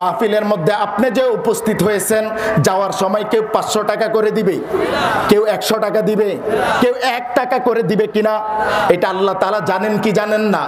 মাহফিলের মধ্যে আপনি যে উপস্থিত হয়েছেন, যাওয়ার সময় কেউ 500 টাকা করে দিবে, কেউ 100 টাকা দিবে, কেউ 1 টাকা করে দিবে কিনা এটা আল্লাহ তাআলা জানেন কি জানেন না?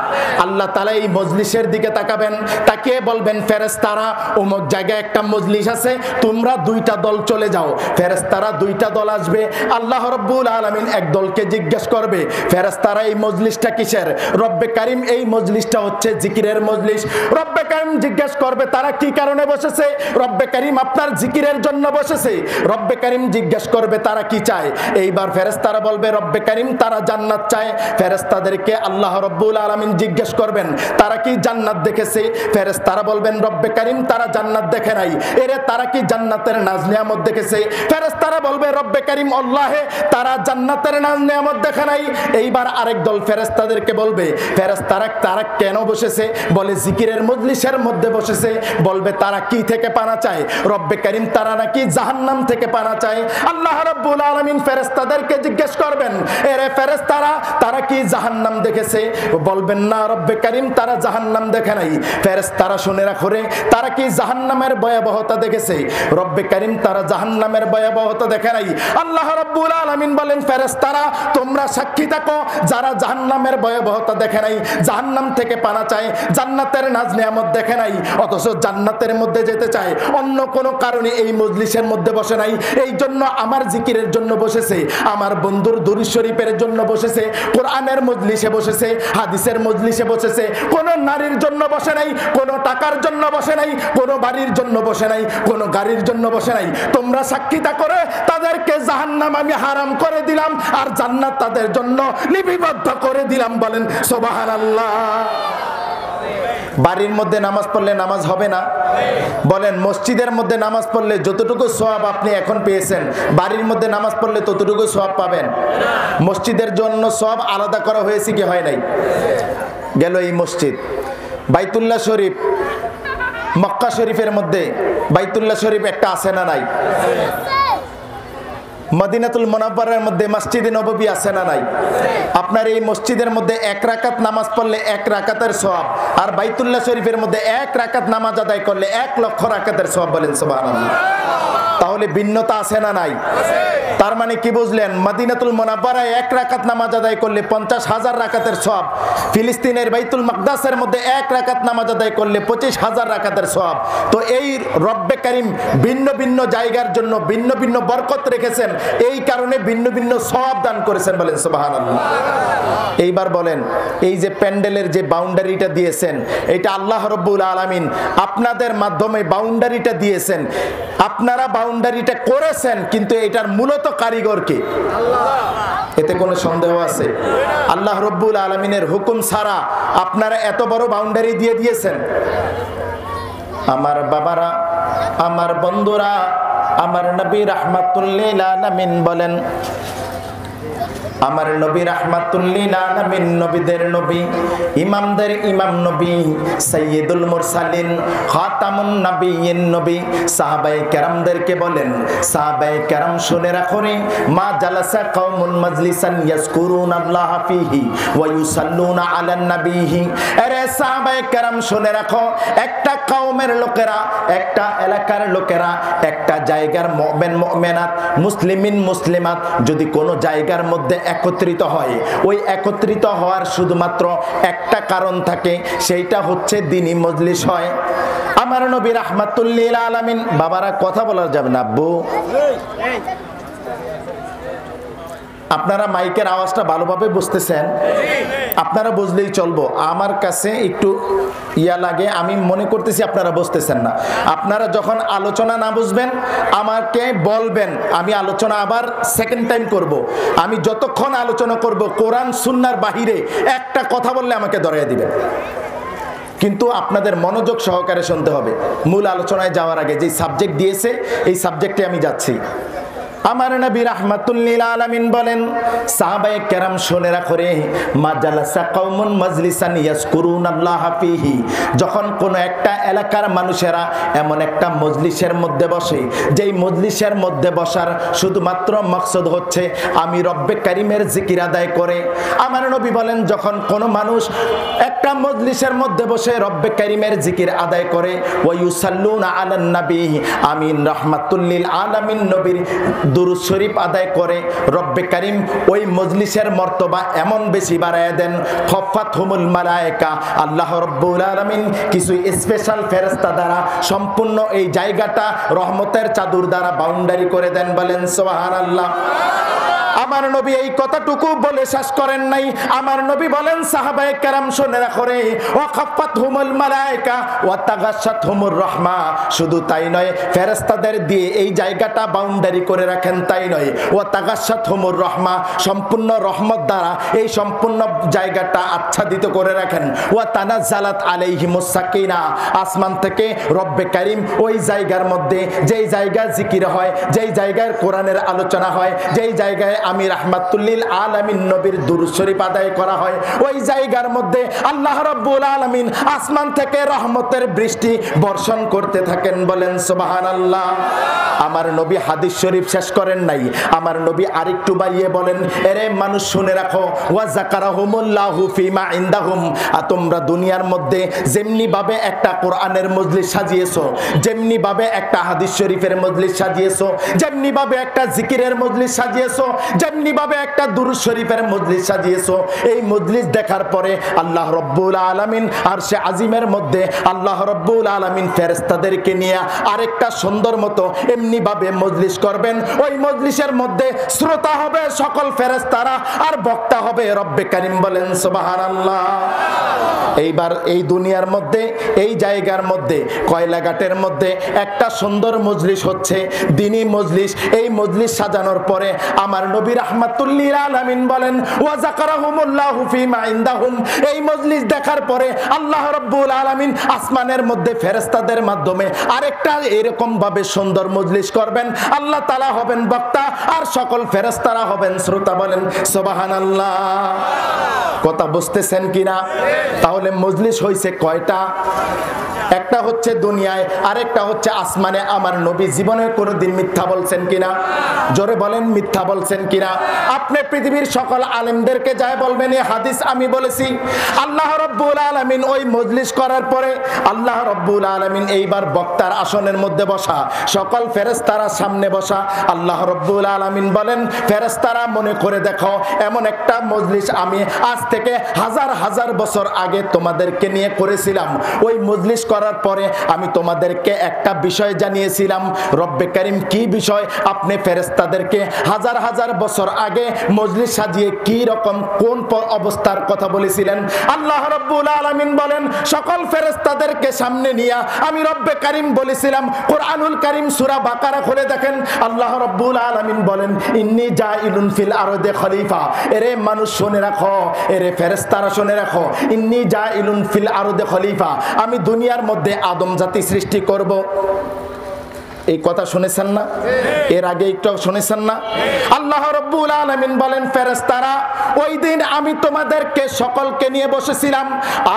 আল্লাহ তাআলা এই মজলিসের দিকে তাকাবেন, তাকিয়ে বলবেন ফেরেশতারা অমুক জায়গায় একটা মজলিস আছে, তোমরা 2টা দল চলে যাও। ফেরেশতারা 2টা দল আসবে, আল্লাহ রাব্বুল আলামিন এক দলকে জিজ্ঞেস করবে, ফেরেশতারা এই মজলিসটা কিসের? রব্বে কারীম এই মজলিসটা হচ্ছে জিকিরের মজলিস। রব্বে কারীম জিজ্ঞেস করবে তারা কি কারণে বসেছে? রব্বে কারীম আপনার জিকিরের জন্য বসেছে। রব্বে কারীম জিজ্ঞেস করবে তারা কি চায়? এইবার ফেরেশতারা বলবে রব্বে কারীম তারা জান্নাত চায়। ফেরেশতাদেরকে আল্লাহ রাব্বুল আলামিন জিজ্ঞেস করবেন তারা কি জান্নাত দেখেছে? ফেরেশতারা বলবেন রব্বে কারীম তারা জান্নাত দেখে নাই। এরে তারা কি জান্নাতের নাজ নিয়ামত দেখেছে? ফেরেশতারা বলবে রব্বে কারীম আল্লাহে তারা জান্নাতের নাজ নিয়ামত দেখে নাই। এইবার আরেক দল ফেরেশতাদেরকে বলবে ফেরেশতারা তারা কেন বসেছে? বলে জিকিরের মজলিসের মধ্যে বসেছে। বলবে তারা কি থেকে পানা চায়? রব্বে কারীম তারা নাকি জাহান্নাম থেকে পানা চায়। আল্লাহ রাব্বুল আলামিন ফেরেশতাদেরকে জিজ্ঞেস করবেন এরে ফেরেশতারা তারা কি জাহান্নাম দেখেছে? বলবেন না রব্বে কারীম তারা জাহান্নাম দেখে নাই। ফেরেশতারা শুনে রাখো রে, তারা কি জাহান্নামের ভয়াবহতা দেখেছে? রব্বে কারীম তারা জাহান্নামের ভয়াবহতা দেখে নাই। আল্লাহ রাব্বুল আলামিন বলেন ফেরেশতারা তোমরা সাক্ষী থাকো, যারা জাহান্নামের ভয়াবহতা দেখে নাই, জাহান্নাম থেকে পানা চায়, জান্নাতের নাজ নিয়ামত দেখে নাই, অথচ জান্নাতের মধ্যে যেতে চায়, অন্য কোনো কারণে এই মজলিসের মধ্যে বসে নাই। এই জন্য আমার জিকিরের জন্য বসেছে, আমার বন্ধুর দুরূদ শরীফের জন্য বসেছে, কোরআনের মজলিসে বসেছে, হাদিসের মজলিসে বসেছে। কোনো নারীর জন্য বসে নাই, কোনো টাকার জন্য বসে নাই, কোনো বাড়ির জন্য বসে নাই, কোনো গাড়ির জন্য বসে নাই। তোমরা সাক্ষীতা করে তাদেরকে জাহান্নাম আমি হারাম করে দিলাম আর জান্নাত তাদের জন্য লিপিবদ্ধ করে দিলাম। বলেন সুবহানাল্লাহ। বাড়ির মধ্যে নামাজ পড়লে নামাজ হবে না? বলেন মসজিদের মধ্যে নামাজ পড়লে যতটুকু সওয়াব আপনি এখন পেয়েছেন, বাড়ির মধ্যে নামাজ পড়লে ততটুকু সওয়াব পাবেন? মসজিদের জন্য সওয়াব আলাদা করা হয়েছে কি হয় নাই? গেল এই মসজিদ, বাইতুল্লাহ শরীফ, মক্কা শরীফের মধ্যে বাইতুল্লাহ শরীফ একটা আছে না নাই? মদিনাতুল মুনাওয়ারার মধ্যে মসজিদে নববী আছে না নাই? আপনার এই মসজিদের মধ্যে 1 রাকাত নামাজ পড়লে 1 রাকাতের সওয়াব, আর বাইতুল্লাহ শরীফের মধ্যে 1 রাকাত নামাজ আদায় করলে 1 লক্ষ রাকাতের সওয়াব। বলেন সুবহানাল্লাহ। তাহলে ভিন্নতা আছে না নাই? তার মানে কি বুঝলেন? মদিনাতুল মুনাওয়ারায় 1 রাকাত নামাজ আদায় করলে 50,000 রাকাতের সওয়াব, ফিলিস্তিনের বাইতুল মাকদাসের মধ্যে 1 রাকাত নামাজ আদায় করলে 25,000 রাকাতের সওয়াব। তো এই রব্বে কারীম ভিন্ন ভিন্ন জায়গার জন্য ভিন্ন ভিন্ন বরকত রেখেছেন, এই কারণে ভিন্ন ভিন্ন সওয়াব দান করেছেন। বলেন সুবহানাল্লাহ। এইবার বলেন এই যে প্যান্ডেলের যে বাউন্ডারিটা দিয়েছেন, এটা আল্লাহ রাব্বুল আলামিন আপনাদের মাধ্যমে বাউন্ডারিটা দিয়েছেন। আপনারা বাউন্ডারিটা করেছেন, কিন্তু এটার মূলত কারিগর কে? এতে কোনো সন্দেহ আছে? আল্লাহ রাব্বুল আলামিনের হুকুম ছাড়া আপনারা এত বড় বাউন্ডারি দিয়ে দিয়েছেন। আমার বাবারা, আমার বন্ধুরা, আমার নবী রাহমাতুল লিল আলামিন বলেন, আমার নবী রাহমাতুল লিল আলামিন নবীদের নবী, ইমামদের ইমাম নবী, সাইয়্যিদুল মুরসালিন, খাতামুন নবিয়্যিন নবী, সাহাবায়ে কেরামদেরকে বলেন সাহাবায়ে কেরাম শুনে রাখো রে, মা জালাসা কওমুন মাজলিসান ইয়াজকুরুনাল্লাহ ফীহি ওয়া ইউসাল্লুনা আলান নবীহি। আরে সাহাবায়ে কেরাম শুনে রাখো, একটা কওমের লোকেরা, একটা এলাকার লোকেরা, একটা জায়গার মুমিন মুমিনাত, মুসলিমিন মুসলিমাত যদি কোনো জায়গার মধ্যে একত্রিত হয়, ওই একত্রিত হওয়ার শুধুমাত্র একটা কারণ থাকে, সেইটা হচ্ছে দ্বীনি মজলিস হয়। আমার নবী রাহমাতুল লিল আলামিন, বাবারা কথা বলা যাবে না আব্বু, আপনারা মাইকের আওয়াজটা ভালোভাবে বুঝতেছেন? আপনারা বুঝলেই চলবো, আমার কাছে একটু ইয়া লাগে, আমি মনে করতেছি আপনারা বুঝতেছেন না। আপনারা যখন আলোচনা না বুঝবেন আমাকে বলবেন, আমি আলোচনা আবার সেকেন্ড টাইম করব। আমি যতক্ষণ আলোচনা করব কোরআন সুন্নাহর বাহিরে একটা কথা বললে আমাকে ধরিয়ে দিবেন, কিন্তু আপনাদের মনোযোগ সহকারে শুনতে হবে। মূল আলোচনায় যাওয়ার আগে যে সাবজেক্ট দিয়েছে এই সাবজেক্টে আমি যাচ্ছি। আমার নবী রাহমাতুল লিল আলামিন বলেন, সাহাবায়ে কেরাম শুনে রাখো রে, মা জালাসা কওমুন মাজলিসান ইয়াজকুরুনাল্লাহা ফীহি, যখন কোন একটা এলাকার মানুষেরা এমন একটা মজলিসের মধ্যে বসে, যেই মজলিসের মধ্যে বসার শুধুমাত্র মাকসুদ হচ্ছে আমি রব্বে কারীমের জিকির আদায় করে। আমার নবী বলেন, যখন কোন মানুষ একটা মজলিসের মধ্যে বসে রব্বে কারীমের জিকির আদায় করে, ওয়া ইউসাল্লুনা আলান নবী, আমিন রাহমাতুল লিল আলামিন নবীর দুরূদ শরীফ আদায় করে, রব্বে কারীম ওই মজলিসের মর্তবা এমন বেশি বাড়ায় দেন, খফাতহুমুল মালায়েকা, আল্লাহ রাব্বুল আলামিন কিছু স্পেশাল ফেরেশতা দ্বারা সম্পূর্ণ এই জায়গাটা রহমতের চাদর দ্বারা বাউন্ডারি করে দেন। বলেন সুবহানাল্লাহ। আমার নবী এই কথাটুকু বলে শেষ করেন নাই। আমার নবী বলেন, সাহাবায়ে কেরাম শুনে রাখো রে, ওয়া খাফাতহুমুল মালায়েকা ওয়া তাগাশাতহুমুর রাহমা, শুধু তাই নয়, ফেরেশতাদের দিয়ে এই জায়গাটা বাউন্ডারি করে রাখেন, তাই নয়, ওয়া তাগাশাতহুমুর রাহমা, সম্পূর্ণ রহমত দ্বারা এই সম্পূর্ণ জায়গাটা আচ্ছাদিত করে রাখেন, ওয়া তানাজ্জালাত আলাইহিমুস সাকিনা, আসমান থেকে রব্বে কারীম ওই জায়গার মধ্যে, যেই জায়গায় জিকির হয়, যেই জায়গায় কোরআনের আলোচনা হয়, যেই জায়গায় আমি রাহমাতুল লিল আলামিন নবীর দুরূদ শরীফ আদায় করা হয়, ওই জায়গার মধ্যে আল্লাহ রাব্বুল আলামিন আসমান থেকে রহমতের বৃষ্টি বর্ষণ করতে থাকেন। বলেন সুবহানাল্লাহ। আমার নবী হাদিস শরীফ শেষ করেন নাই, আমার নবী আরেকটু বাড়িয়ে বলেন, এরে মানুষ শুনে রাখো, ওয়া যাকারাহুমুল্লাহু ফিমা ইনদাহুম, তোমরা দুনিয়ার মধ্যে যেমনি ভাবে একটা কোরআনের মজলিস সাজিয়েছো, যেমনি ভাবে একটা হাদিস শরীফের মজলিস সাজিয়েছো, যেমনি ভাবে একটা জিকিরের মজলিস সাজিয়েছো, যেমনি ভাবে একটা দুরূদ শরীফের মজলিস সাজিয়েছো, এই মজলিস দেখার পরে আল্লাহ রাব্বুল আলামিন আরশে আজিমের মধ্যে আল্লাহ রাব্বুল আলামিন ফেরেশতাদেরকে নিয়ে আরেকটা সুন্দর মতো এমনি ভাবে মজলিস করবেন, ওই মজলিসের মধ্যে শ্রোতা হবে সকল ফেরেশতারা আর বক্তা হবে রব্বে কারীম। বলেন সুবহানাল্লাহ। এইবার এই দুনিয়ার মধ্যে, এই জায়গার মধ্যে, কয়লাঘাটের মধ্যে একটা সুন্দর মজলিস হচ্ছে, দ্বীনি মজলিস। এই মজলিস সাজানোর পরে আমার নবী রাহমাতুল লিল আলামিন বলেন, ওয়া যাকারাহুমুল্লাহু ফিমা ইনদাহুম, এই মজলিস দেখার পরে আল্লাহ রাব্বুল আলামিন আসমানের মধ্যে ফেরেশতাদের মাধ্যমে আরেকটা এরকম ভাবে সুন্দর মজলিস করবেন, আল্লাহ তাআলা হবেন বক্তা আর সকল ফেরেশতারা হবেন শ্রোতা। বলেন সুবহানাল্লাহ। কথা বুঝতেছেন কিনা? তাহলে মজলিস হইছে কয়টা? একটা হচ্ছে দুনিয়ায়, আরেকটা হচ্ছে আসমানে। আমার নবী জীবনে কোনোদিন মিথ্যা বলছেন কিনা? জোরে বলেন, মিথ্যা বলছেন কিনা? আপনি পৃথিবীর সকল আলেমদেরকে যায় বলবেন, এই হাদিস আমি বলেছি। আল্লাহ রাব্বুল আলামিন ওই মজলিস করার পরে আল্লাহ রাব্বুল আলামিন এইবার বক্তার আসনের মধ্যে বসা, সকল ফেরেশতারা সামনে বসা। আল্লাহ রাব্বুল আলামিন বলেন, ফেরেশতারা মনে করে দেখো, এমন একটা মজলিস আমি আজ থেকে হাজার হাজার বছর আগে তোমাদেরকে নিয়ে করেছিলাম। ওই মজলিস করার পরে আমি তোমাদেরকে একটা বিষয় জানিয়েছিলাম। রব্বে কারীম কি বিষয়? আপনি ফেরেশতাদেরকে হাজার হাজার বছর আগে মজলিস সাজিয়ে কি রকম কোন অবস্থার কথা বলেছিলেন। আল্লাহ রাব্বুল আলামিন বলেন, সকল ফেরেশতাদেরকে সামনে নিয়ে আমি রব্বে কারীম বলেছিলাম। কোরআনুল কারীম সূরা বাকারা খুলে দেখেন, আল্লাহ রাব্বুল আলামিন বলেন, ইন্নী জাইলুন ফিল আরদি খলিফা। এরে মানুষ শুনে রাখো, এরে ফেরেশতারা শুনে রাখো, ইন্নী জাইলুন ফিল আরদি খলিফা, আমি দুনিয়ার মধ্যে আদম জাতি সৃষ্টি করব। এই কথা শুনেছেন না? এর আগে একটু শুনেছেন না? আল্লাহ রাব্বুল আলামিন বলেন, ফেরেশতারা ওই দিন আমি তোমাদেরকে সকলকে নিয়ে বসেছিলাম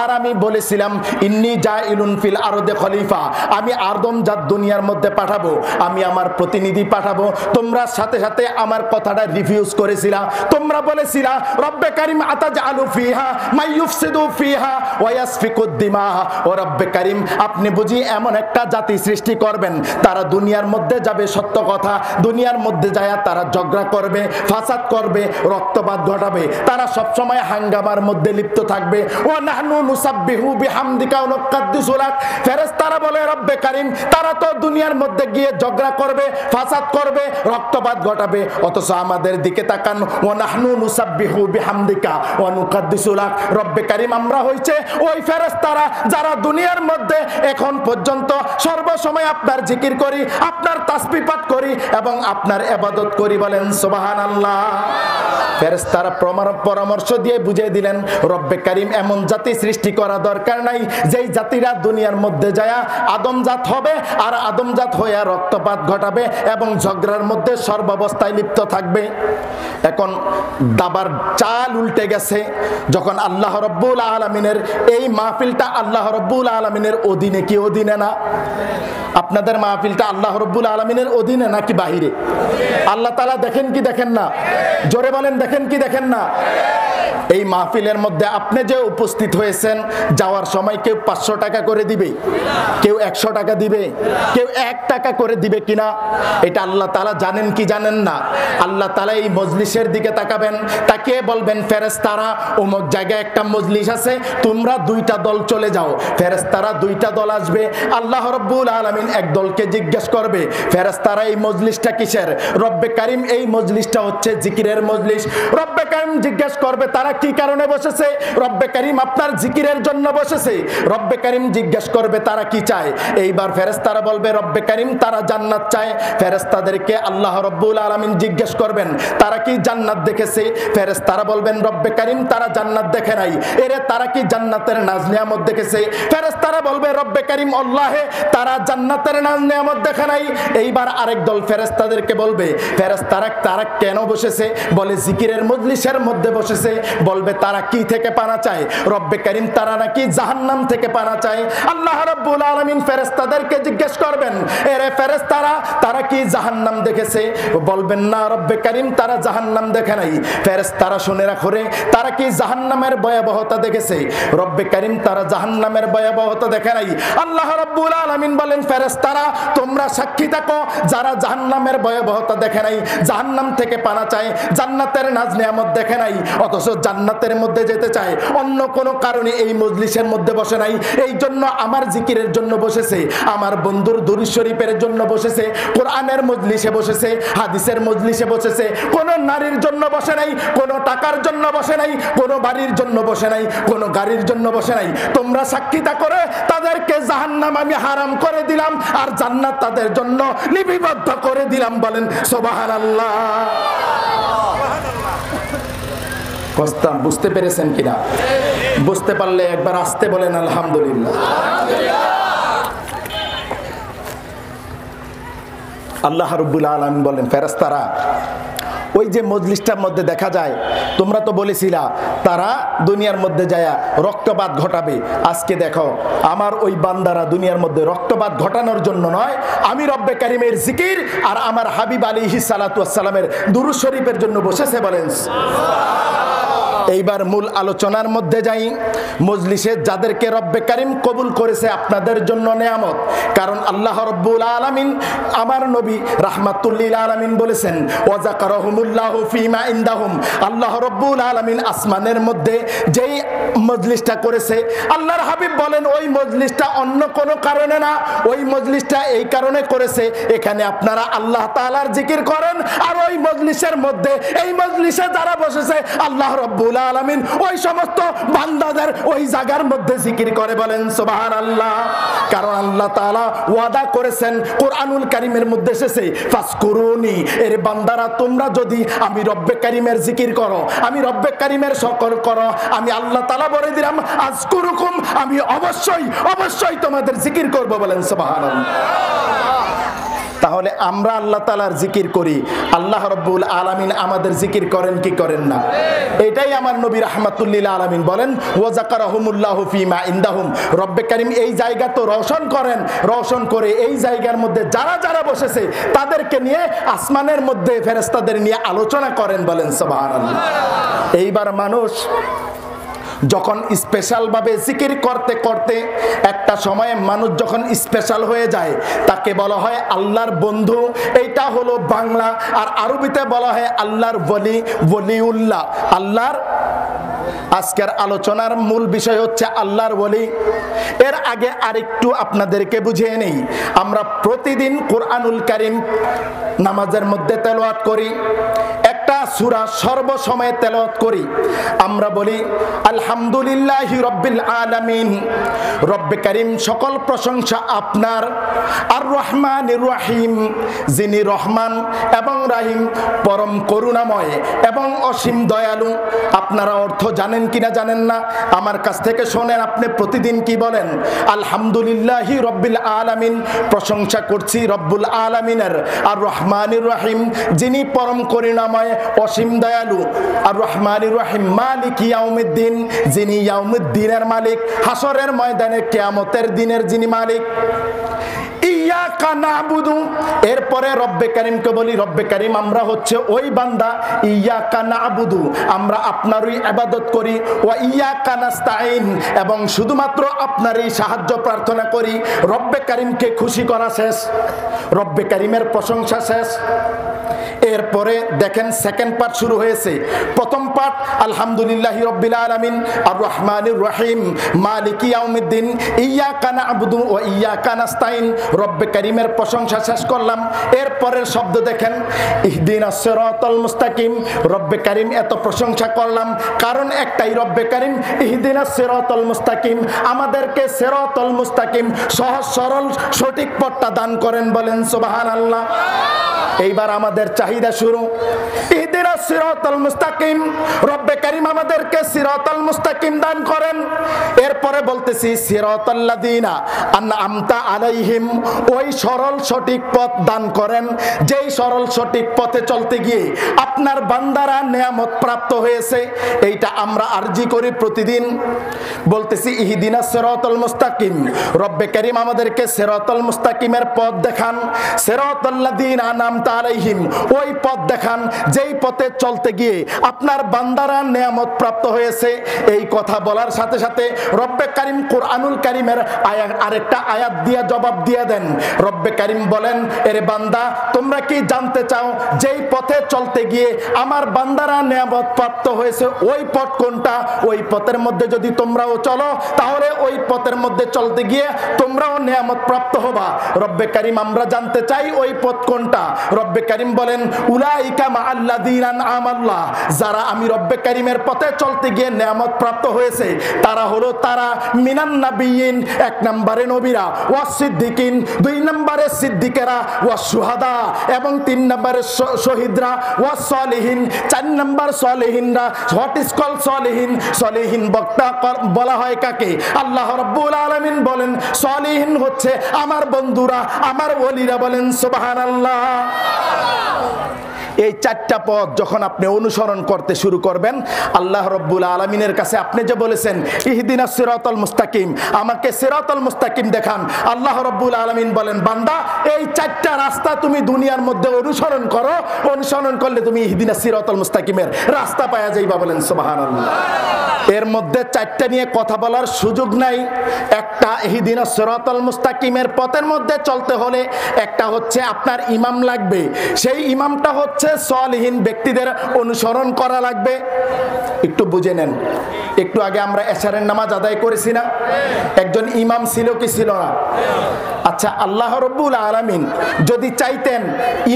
আর আমি বলেছিলাম, ইন্নী জাইলুন ফিল আরদি খলিফা, আমি আদম জাত দুনিয়ার মধ্যে পাঠাবো, আমি আমার প্রতিনিধি পাঠাবো। তোমরা সাথে সাথে আমার কথাটা রিফিউজ করেছিলা। তোমরা বলেছিলা, রব্বে কারীম আতাজআলু ফিহা মাইয়ুফসিদু ফিহা ওয়া ইয়াসফিকুদ দিমা। ও রব্বে কারীম, আপনি বুঝি এমন একটা জাতি সৃষ্টি করবেন, তারা দুনিয়ার মধ্যে যাবে সত্য কথা, দুনিয়ার মধ্যে যায় তারা ঝগড়া করবে, ফাসাদ করবে, রক্তপাত ঘটাবে, তারা সব সময় হাঙ্গামার মধ্যে লিপ্ত থাকবে। ও নাহনু নুসাব্বিহু বিহামদিকা ওয়া নুকাদ্দিসু লাক। ফেরেশতারা বলে, রব্বে কারীম, তারা তো দুনিয়ার মধ্যে গিয়ে ঝগড়া করবে, ফাসাদ করবে, রক্তপাত ঘটাবে, অথচ আমাদের দিকে তাকান, ও নাহনু নুসাব্বিহু বিহামদিকা ওয়া নুকাদ্দিসু লাক। রব্বে কারীম, আমরা হইছে ওই ফেরেশতারা যারা দুনিয়ার মধ্যে এখন পর্যন্ত সর্বসময় আপনার জিকির করি, আপনার তাসবিহ পাঠ করি এবং আপনার ইবাদত করি। বলেন সুবহানাল্লাহ। ফেরেশতারা পরামর্শ দিয়ে বুঝিয়ে দিলেন রব্বে কারীম এমন জাতি সৃষ্টি করা দরকার নাই যেই জাতিরা দুনিয়ার মধ্যে যায় আদমজাত হবে আর আদমজাত হয়ে রক্তপাত ঘটাবে এবং ঝগড়ার মধ্যে সর্বাবস্থায় লিপ্ত থাকবে। এখন দাবার চাল উল্টে গেছে। যখন আল্লাহ রাব্বুল আলামিনের এই মাহফিলটা আল্লাহ রাব্বুল আলামিনের অধীনে কি অধীনে না? আপনাদের মাহফিলটা আল্লাহ রাব্বুল আলামিনের অধীনে নাকি বাহিরে? আল্লাহ তাআলা দেখেন কি দেখেন না? জোরে বলেন, দেখেন কি দেখেন না? এই মাহফিলের মধ্যে আপনি যে উপস্থিত হয়েছেন, যাওয়ার সময় কেউ 500 টাকা করে দিবে, কেউ 100 টাকা দিবে, কেউ 1 টাকা করে দিবে কিনা এটা আল্লাহ তাআলা জানেন কি জানেন না? আল্লাহ তাআলা এই মজলিসের দিকে তাকাবেন, তাকিয়ে বলবেন ফেরেশতারা অমুক জায়গায় একটা মজলিস আছে, তোমরা 2টা দল চলে যাও। ফেরেশতারা 2টা দল আসবে। আল্লাহ রাব্বুল আলামিন এক দলকে জিজ্ঞেস করবে, ফেরেশতারা এই মজলিসটা কিসের? রব্বে কারীম এই মজলিসটা হচ্ছে জিকিরের মজলিস। রব্বে কারীম জিজ্ঞেস করবে তারা কি কারণে বসেছে? রব্বে কারীম আপনার জিকিরের জন্য বসেছে। রব্বে কারীম জিজ্ঞেস করবে তারা কি চায়? এইবার ফেরেশতারা বলবে রব্বে কারীম তারা জান্নাত চায়। ফেরেশতাদেরকে আল্লাহ রাব্বুল আলামিন জিজ্ঞেস করবেন তারা কি জান্নাত দেখেছে? ফেরেশতারা বলবেন রব্বে কারীম তারা জান্নাত দেখে নাই। এরে তারা কি জান্নাতের নাজ নিয়ামত দেখেছে? ফেরেশতারা বলবে রব্বে কারীম আল্লাহে তারা জান্নাতের নাজ নিয়ামত দেখে নাই। এইবার আরেক দল ফেরেশতাদেরকে বলবে ফেরেশতারা তারা কেন বসেছে? বলে জিকিরের মজলিসের মধ্যে বসেছে। বলবে তারা কি থেকে পানা চায়? রব্বে কারীম তারা নাকি জাহান্নাম থেকে পানা চায়। আল্লাহ রাব্বুল আলামিন ফেরেশতাদেরকে জিজ্ঞেস করবেন এরে ফেরেশতারা তারা কি জাহান্নাম দেখেছে? বলবেন না রব্বে কারীম তারা জাহান্নাম দেখে নাই। ফেরেশতারা শুনে রাখো রে তারা কি জাহান্নামের ভয়াবহতা দেখেছে? রব্বে কারীম তারা জাহান্নামের ভয়াবহতা দেখে নাই। আল্লাহ রাব্বুল আলামিন বলেন ফেরেশতারা তোমরা সাক্ষী থাকো যারা জাহান্নামের ভয়াবহতা দেখে নাই, জাহান্নাম থেকে পানা চায়, জান্নাতের নাজ নিয়ামত দেখে নাই, অথচ জান্নাতের মধ্যে যেতে চায়, অন্য কোনো কারণে এই মজলিসের মধ্যে বসে নাই। এই জন্য আমার জিকিরের জন্য বসেছে, আমার বন্ধুর দুরূদ শরীফের জন্য বসেছে, কোরআনের মজলিসে বসেছে, হাদিসের মজলিসে বসেছে। কোনো নারীর জন্য বসে নাই, কোনো টাকার জন্য বসে নাই, কোনো বাড়ির জন্য বসে নাই, কোনো গাড়ির জন্য বসে নাই। তোমরা সাক্ষীতা করে তাদেরকে জাহান্নাম আমি হারাম করে দিলাম আর জান্নাত তাদের জন্য লিপিবদ্ধ করে দিলাম। বলেন সুবহানাল্লাহ। কস্তাম বুঝতে পেরেছেন কিনা? বুঝতে পারলে একবার আসতে বলেন আলহামদুলিল্লাহ। আল্লাহ রাব্বুল আলামিন বলেন ফেরেশতারা ওই যে মজলিসটার মধ্যে দেখা যায় তোমরা তো বলেছিলা তারা দুনিয়ার মধ্যে যায়া রক্তপাত ঘটাবে। আজকে দেখো আমার ওই বান্দারা দুনিয়ার মধ্যে রক্তপাত ঘটানোর জন্য নয়, আমি রব্বে কারীমের জিকির আর আমার হাবিব আলাইহিস সালাতু ওয়াস সালামের দুরূদ শরীফের জন্য বসেছে। বলেন এইবার মূল আলোচনার মধ্যে যাই। মজলিসে যাদেরকে রব্বে কারীম কবুল করেছে আপনাদের জন্য নেয়ামত, কারণ আল্লাহ রাব্বুল আলামিন আমার নবী রাহমাতুল লিল আলামিন বলেছেন ওয়া যাকারাহুমুল্লাহু ফীমা ইনদাহুম। আল্লাহ রাব্বুল আলামিন আসমানের মধ্যে যেই মজলিসটা করেছে আল্লাহর হাবিব বলেন ওই মজলিসটা অন্য কোনো কারণে না, ওই মজলিসটা এই কারণে করেছে এখানে আপনারা আল্লাহ তাআলার জিকির করেন। আর ওই মজলিসের মধ্যে এই মজলিসে যারা বসেছে আল্লাহ রাব্বুল আলামিন ওই সমস্ত বান্দাদের ওই জায়গার মধ্যে জিকির করে। বলেন সুবহানাল্লাহ। কারণ আল্লাহ তাআলা ওয়াদা করেছেন কোরআনুল কারীমের মধ্যে এসেছে ফাসকুরুনি, এর বান্দারা তোমরা যদি আমি রব্বে কারীমের জিকির করো, আমি রব্বে কারীমের শকর করো, আমি আল্লাহ তাআলা বলে দিলাম আযকুরুকুম, আমি অবশ্যই অবশ্যই তোমাদের জিকির করব। বলেন সুবহানাল্লাহ। তাহলে আমরা আল্লাহ তাআলার জিকির করি, আল্লাহ রাব্বুল আলামিন আমাদের জিকির করেন কি করেন না? এটাই আমার নবী রাহমাতুল লিল আলামিন বলেন ওয়া যাকারাহুমুল্লাহু ফীমা ইনদাহুম। রব্বে কারীম এই জায়গা তো রওশন করেন, রওশন করে এই জায়গার মধ্যে যারা যারা বসেছে তাদেরকে নিয়ে আসমানের মধ্যে ফেরেশতাদের নিয়ে আলোচনা করেন। বলেন সুবহানাল্লাহ। এইবার মানুষ যখন স্পেশাল ভাবে জিকির করতে করতে একটা সময়ে মানুষ যখন স্পেশাল হয়ে যায় তাকে বলা হয় আল্লাহর বন্ধু। এইটা হলো বাংলা, আর আরবিতে বলা হয় আল্লাহর ওলি, ওলিউল্লাহ। আল্লাহর আজকের আলোচনার মূল বিষয় হচ্ছে আল্লাহর ওলি। এর আগে আরেকটু আপনাদেরকে বুঝিয়ে নেই, আমরা প্রতিদিন কোরআনুল কারীম নামাজের মধ্যে তেলাওয়াত করি। একটা সূরা সর্বসময় তেলাওয়াত করি, আমরা বলি আলহামদুলিল্লাহি রাব্বিল আলামিন। রব্বে কারীম সকল প্রশংসা আপনার। আর রহমানির রহিম, যিনি রহমান এবং রাহিম, পরম করুণাময় এবং অসীম দয়ালু। আপনারা অর্থ জানেন কিনা জানেন না, আমার কাছ থেকে শোনেন। আপনি প্রতিদিন কি বলেন? আলহামদুলিল্লাহি রাব্বিল আলামিন, প্রশংসা করছি রব্বুল আলামিনের। আর রহমানির রহিম, যিনি পরম করুণাময় অসীম দয়ালু। আর রহমানির রহিম মালিক ইয়াউমিদ্দিন, যিনি ইয়াউমিদ্দিনের মালিক, হাসরের ময়দানে কিয়ামতের দিনের যিনি মালিক। ইয়াকা নাবুদু, এরপরে রব্বে কারীমকে বলি, রব্বে কারীম আমরা হচ্ছে ওই বান্দা, ইয়াকা নাবুদু, আমরা আপনারই ইবাদত করি, ওয়া ইয়াকা নাস্তাইন, এবং শুধুমাত্র আপনারই সাহায্য প্রার্থনা করি। রব্বে কারীমকে খুশি করা শেষ, রব্বে কারীমের প্রশংসা শেষ। এরপরে দেখেন সেকেন্ড পার্ট শুরু হয়েছে। প্রথম পার্ট আলহামদুলিল্লাহি রাব্বিল আলামিন আর রহমানির রহিম মালিকি ইয়াউমিদ্দিন ইয়াকা না'বুদু ওয়া ইয়াকা নাস্তাইন, রব্বে কারীমের প্রশংসা শেষ করলাম। এরপরের শব্দ দেখেন ইহদিনাস সিরাতাল মুস্তাকিম, রব্বে কারীম এত প্রশংসা করলাম কারণ একটাই, রব্বে কারীম ইহদিনাস সিরাতাল মুস্তাকিম, আমাদেরকে সিরাতাল মুস্তাকিম সহজ সরল সঠিক পথটা দান করেন, বলেন সুবহানাল্লাহ। এইবার আমাদের চাহিদা শুরু, ইহদিনাস সিরাতাল মুস্তাকিম, রব্বে কারীম আমাদেরকে সিরাতাল মুস্তাকিম দান করেন। এরপরে বলতেছি সিরাতাল্লাযিনা আনআমতা আলাইহিম, ওই সরল সঠিক পথ দান করেন যেই সরল সঠিক পথে চলতে গিয়ে আপনার বান্দারা নিয়ামত প্রাপ্ত হয়েছে। এইটা আমরা আরজি করি প্রতিদিন, বলতেছি ইহদিনাস সিরাতাল মুস্তাকিম, রব্বে কারীম আমাদেরকে সিরাতাল মুস্তাকিমের পথ দেখান, সিরাতাল্লাযিনা আনআমতা আলাইহিম, ওই পথ দেখান যেই পথে চলতে গিয়ে আপনার বান্দারা নিয়ামত প্রাপ্ত হয়েছে। এই কথা বলার সাথে সাথে রব্বে কারীম কুরআনুল কারীমের আরেকটা আয়াত দিয়ে জবাব দিয়ে দেন। রব্বে কারীম বলেন, এরে বান্দা তোমরা কি জানতে চাও যেই পথে চলতে গিয়ে আমার বান্দারা নিয়ামত প্রাপ্ত হয়েছে ওই পথ কোনটা? ওই পথের মধ্যে যদি তোমরাও চলো তাহলে ওই পথের মধ্যে চলতে গিয়ে তোমরাও নিয়ামত প্রাপ্ত হবা। রব্বে কারীম আমরা জানতে চাই ওই পথ কোনটা? রব্বে কারীম বলেন উলাইকা মাআল্লাযিনা আনআমাল্লাহ, যারা আমি রব্বে কারীমের পথে চলতে গিয়ে নিয়ামত প্রাপ্ত হয়েছে তারা হলো তারা মিনান নাবিয়িন, এক নম্বরে নবীরা, ওয়াস সিদ্দিকিন, দুই নম্বরে সিদ্দিকেরা, ওয়াস শুহাদা, এবং তিন নম্বরে শহীদরা, ওয়াস সলিহিন, চার নম্বর সলিহিনরা। হোয়াট ইজ কল সলিহিন? সলিহিন বক্তা বলা হয় কাকে? আল্লাহ রাব্বুল আলামিন বলেন সলিহিন হচ্ছে আমার বন্ধুরা, আমার ওলিরা, বলেন সুবহানাল্লাহ। এই চারটা পথ যখন আপনি অনুসরণ করতে শুরু করবেন, আল্লাহ রাব্বুল আলামিনের কাছে আপনি যে বলেছেন ইহদিনাস সিরাতাল মুস্তাকিম, আমাকে সিরাতাল মুস্তাকিম দেখান, আল্লাহ রাব্বুল আলামিন বলেন বান্দা এই চারটা রাস্তা তুমি দুনিয়ার মধ্যে অনুসরণ করো, অনুসরণ করলে তুমি ইহদিনাস সিরাতাল মুস্তাকিমের রাস্তা পাওয়া যাইবা, বলেন সুবহানাল্লাহ। এর মধ্যে চারটা নিয়ে কথা বলার সুযোগ নাই। একটা ইহদিনাস সিরাতাল মুস্তাকিমের পথের মধ্যে চলতে হলে একটা হচ্ছে আপনার ইমাম লাগবে, সেই ইমামটা হচ্ছে সলিহিন ব্যক্তিদের অনুসরণ করা লাগবে। একটু বুঝে নেন, একটু আগে আমরা এশারের নামাজ আদায় করেছি না? একজন ইমাম ছিল কি ছিল না? আচ্ছা, আল্লাহ রাব্বুল আলামিন যদি চাইতেন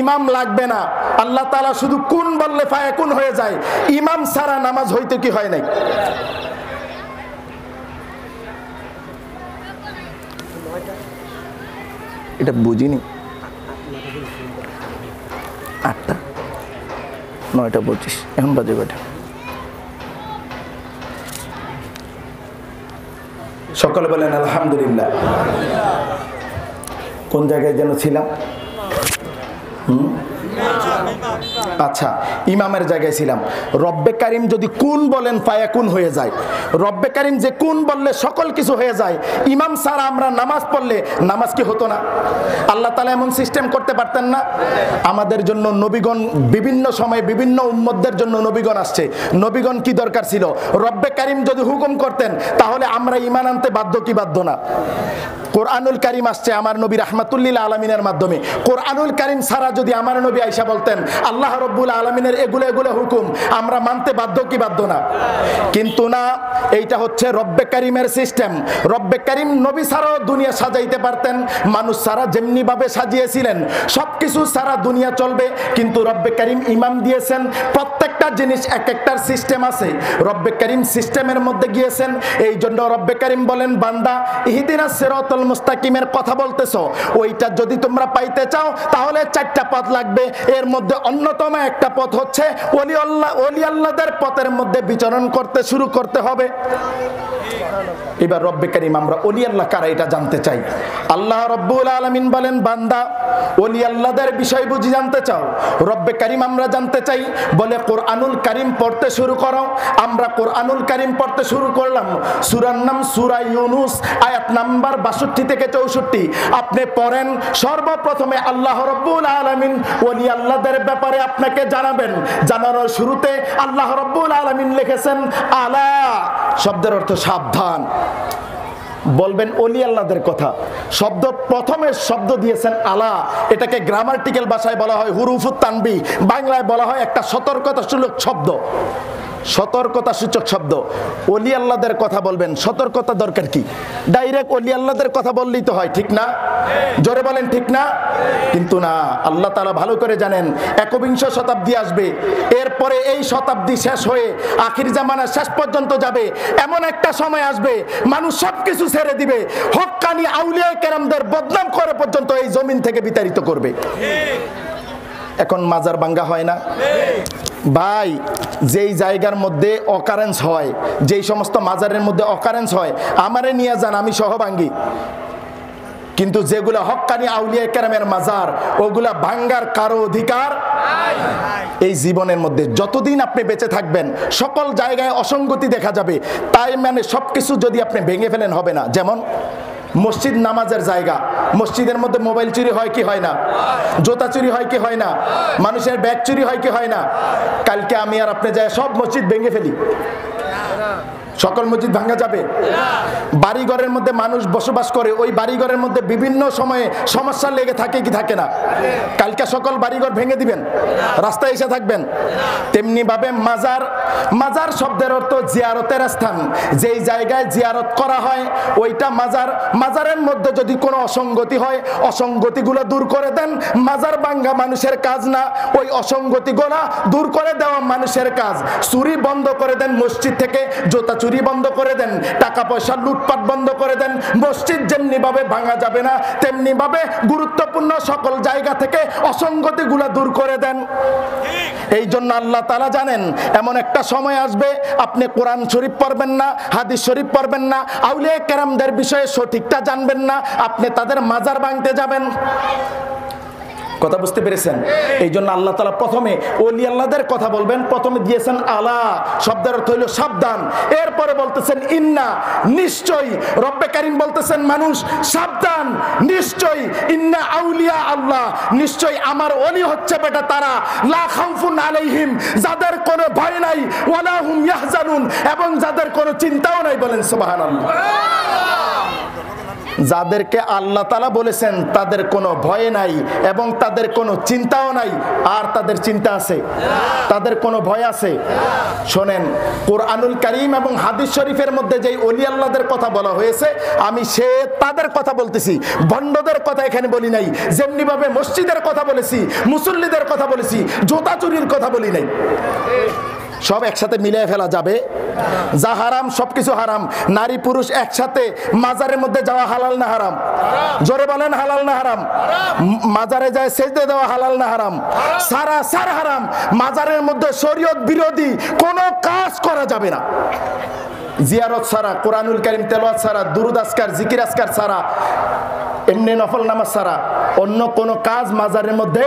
ইমাম লাগবে না, আল্লাহ তাআলা শুধু কুন বললে ফায়াকুন হয়ে যায়, ইমাম ছাড়া নামাজ হইতে কি হয় নাই? এটা বুঝিনি। 8টা 9:25 এখন বাজে কয়টা? সকলে বলেন আলহামদুলিল্লাহ। কোন জায়গায় যেন ছিলাম? আচ্ছা, ইমামের জায়গায় ছিলাম। রব্বে কারীম যদি কুন বলেন ফায়াকুন হয়ে যায়। রব্বে কারীম যে কুন বললে সকল কিছু হয়ে যায়। ইমাম ছাড়া আমরা নামাজ পড়লে নামাজ কি হতো না? আল্লাহ তাআলা এমন সিস্টেম করতে পারতেন না? আমাদের জন্য নবীগণ বিভিন্ন সময় বিভিন্ন উম্মতদের জন্য নবীগণ আসছে। নবীগণ কি দরকার ছিল? রব্বে কারীম যদি হুকুম করতেন তাহলে আমরা ঈমান আনতে বাধ্য কি বাধ্য না? কোরআনুল কারীম আসছে আমার নবী রাহমাতুল্লিল আলামিনের মাধ্যমে। কোরআনুল কারীম ছাড়া যদি আমার নবী আয়েশা বলতেন আল্লাহ রাব্বুল আলামিনের এগুলো হুকুম, আমরা মানতে বাধ্য কি বাধ্য না? কিন্তু না, এইটা হচ্ছে রব্বে কারীমের সিস্টেম। রব্বে কারীম নবী ছাড়াও দুনিয়া সাজাইতে পারতেন, মানুষ ছাড়া যেমনি ভাবে সাজিয়েছিলেন সবকিছু ছাড়া দুনিয়া চলবে, কিন্তু রব্বে কারীম ইমাম দিয়েছেন প্রত্যেকটা জিনিস এক একটার সিস্টেম আছে। রব্বে কারীম সিস্টেমের মধ্যে গিয়েছেন। এই জন্য রব্বে কারীম বলেন, বান্দা ইহদিনাস সিরাতাল মুস্তাকিমের কথা বলতেছো, ওইটা যদি তোমরা পাইতে চাও তাহলে 4টা পথ লাগবে। এর মধ্যে অন্যতম একটা পথ হচ্ছে ওলি আল্লাহদের পথের মধ্যে বিচরণ করতে শুরু করতে হবে। এবার রব্বে কারীম আমরা ওলি আল্লাহ কারা এটা জানতে চাই। আল্লাহ রব্বুল আলামিন বলেন, বান্দা ওলি আল্লাহদের বিষয় বুঝি জানতে চাও? রব্বে কারীম আমরা জানতে চাই বলে কোরআনুল কারীম পড়তে শুরু করো। আমরা কোরআনুল কারীম পড়তে শুরু করলাম। সূরার নাম সূরা ইউনুস, আয়াত নাম্বার 62 থেকে 64। আপনি পড়েন। সর্বপ্রথমে আল্লাহ রব্বুল আলামিন ওলি আল্লাহদের ব্যাপারে আপনাকে জানাবেন। জানানোর শুরুতে আল্লাহ রব্বুল আলামিন লিখেছেন আলা, শব্দের অর্থ সাবধান। বলবেন ওলি আল্লাহদের কথা, শব্দ প্রথমে শব্দ দিয়েছেন আলা। এটাকে গ্রামাটিক্যাল ভাষায় বলা হয় হুরুফুত তানবিহ, বাংলায় বলা হয় একটা সতর্কতাসূচক শব্দ। সতর্কতা সূচক শব্দ। ওলি আল্লাহদের কথা বলবেন, সতর্কতা দরকার কি? ডাইরেক্ট ওলি আল্লাহদের কথা বললেই তো হয়, ঠিক না? জোরে বলেন ঠিক না? কিন্তু না, আল্লাহ তাআলা ভালো করে জানেন 21শ শতাব্দী আসবে, এরপরে এই শতাব্দী শেষ হয়ে আখির জামানা শেষ পর্যন্ত যাবে। এমন একটা সময় আসবে মানুষ সবকিছু ছেড়ে দিবে, হক্কানি আউলিয়া কেরামদের বদনাম করে পর্যন্ত এই জমিন থেকে বিতাড়িত করবে। এখন মাজার ভাঙ্গা হয় না ভাই? যেই জায়গার মধ্যে অকারেন্স হয়, যেই সমস্ত মাজারের মধ্যে অকারেন্স হয়, আমারে নিয়ে যান, আমি সহভাঙ্গী। কিন্তু যেগুলা হক্কানি আউলিয়া কেরামের মাজার, ওগুলা ভাঙ্গার কারো অধিকার এই জীবনের মধ্যে যতদিন আপনি বেঁচে থাকবেন সকল জায়গায় অসঙ্গতি দেখা যাবে। তাই মানে সবকিছু যদি আপনি ভেঙে ফেলেন হবে না। যেমন মসজিদ নামাজের জায়গা, মসজিদের মধ্যে মোবাইল চুরি হয় কি হয় না? জুতা চুরি হয় কি হয় না? মানুষের ব্যাগ চুরি হয় কি হয় না? কালকে আমি আর আপনি যাই সব মসজিদ ভেঙে ফেলি, সকল মসজিদ ভাঙা যাবে? বাড়িঘরের মধ্যে মানুষ বসবাস করে, ওই বাড়িঘরের মধ্যে বিভিন্ন সময়ে সমস্যা লেগে থাকে কি থাকে না? কালকে সকল বাড়িঘর ভেঙে দিবেন, রাস্তায় এসে থাকবেন? তেমনি ভাবে মাজার, মাজার শব্দের অর্থ জিয়ারতের স্থান। যেই জায়গায় জিয়ারত করা হয় ওইটা মাজার। মাজারের মধ্যে যদি কোনো অসঙ্গতি হয়, অসঙ্গতিগুলো দূর করে দেন। মাজার ভাঙ্গা মানুষের কাজ না, ওই অসঙ্গতিগুলো দূর করে দেওয়া মানুষের কাজ। চুরি বন্ধ করে দেন মসজিদ থেকে, জুতা চুরি বন্ধ করে দেন, টাকা পয়সা লুটপাট বন্ধ করে দেন। মসজিদ যেমনি ভাবে ভাঙা যাবে না, তেমনি ভাবে গুরুত্বপূর্ণ সকল জায়গা থেকে অসঙ্গতিগুলো দূর করে দেন। এই জন্য আল্লাহ তাআলা জানেন এমন একটা সময় আসবে আপনি কোরআন শরীফ পড়বেন না, হাদিস শরীফ পড়বেন না, আউলিয়া কেরামদের বিষয়ে সঠিকটা জানবেন না, আপনি তাদের মাজার ভাঙতে যাবেন। কথা বুঝতে পেরেছেন? এই জন্য আল্লাহ তাআলা প্রথমে ওলি আল্লাহদের কথা বলবেন, প্রথমে দিয়েছেন আলা, শব্দের অর্থ হইল সাবধান। এরপরে বলতেছেন ইন্না, নিশ্চয়ই। রব্বে কারীম বলতেছেন মানুষ সাবধান, নিশ্চয়ই। ইন্না আউলিয়া আল্লাহ, নিশ্চয়ই আমার ওলি হচ্ছে বেটা তারা, লা খাউফুন আলাইহিম, যাদের কোনো ভয় নাই, ওয়ালা হুম ইয়াহজানুন, এবং যাদের কোনো চিন্তাও নাই। বলেন সুবহানাল্লাহ। যাদেরকে আল্লাহ তাআলা বলেছেন তাদের কোনো ভয় নাই এবং তাদের কোনো চিন্তাও নাই। আর তাদের চিন্তা আছে? তাদের কোনো ভয় আছে? শোনেন, কোরআনুল কারীম এবং হাদিস শরীফের মধ্যে যেই ওলি আল্লাহদের কথা বলা হয়েছে, আমি সে তাদের কথা বলতেছি, ভণ্ডদের কথা এখানে বলি নাই। যেমনি ভাবে মসজিদের কথা বলেছি, মুসল্লিদের কথা বলেছি, জুতা চুরির কথা বলি নাই। সব একসাথে মিলিয়ে ফেলা যাবে? যা হারাম সবকিছু হারাম। নারী পুরুষ একসাথে মাজারের মধ্যে যাওয়া হালাল না হারাম? জোরে বলেন হালাল না হারাম? মাজারে যায় সেজদা দেওয়া হালাল না হারাম? সারা হারাম। মাজারের মধ্যে শরীয়ত বিরোধী কোনো কাজ করা যাবে না। জিয়ারত ছাড়া, কোরআনুল কারীম তেলাওয়াত ছাড়া, দুরুদ আজকার, জিকির আজকার ছাড়া, এমনি নফল নামাজ ছাড়া অন্য কোনো কাজ মাজারের মধ্যে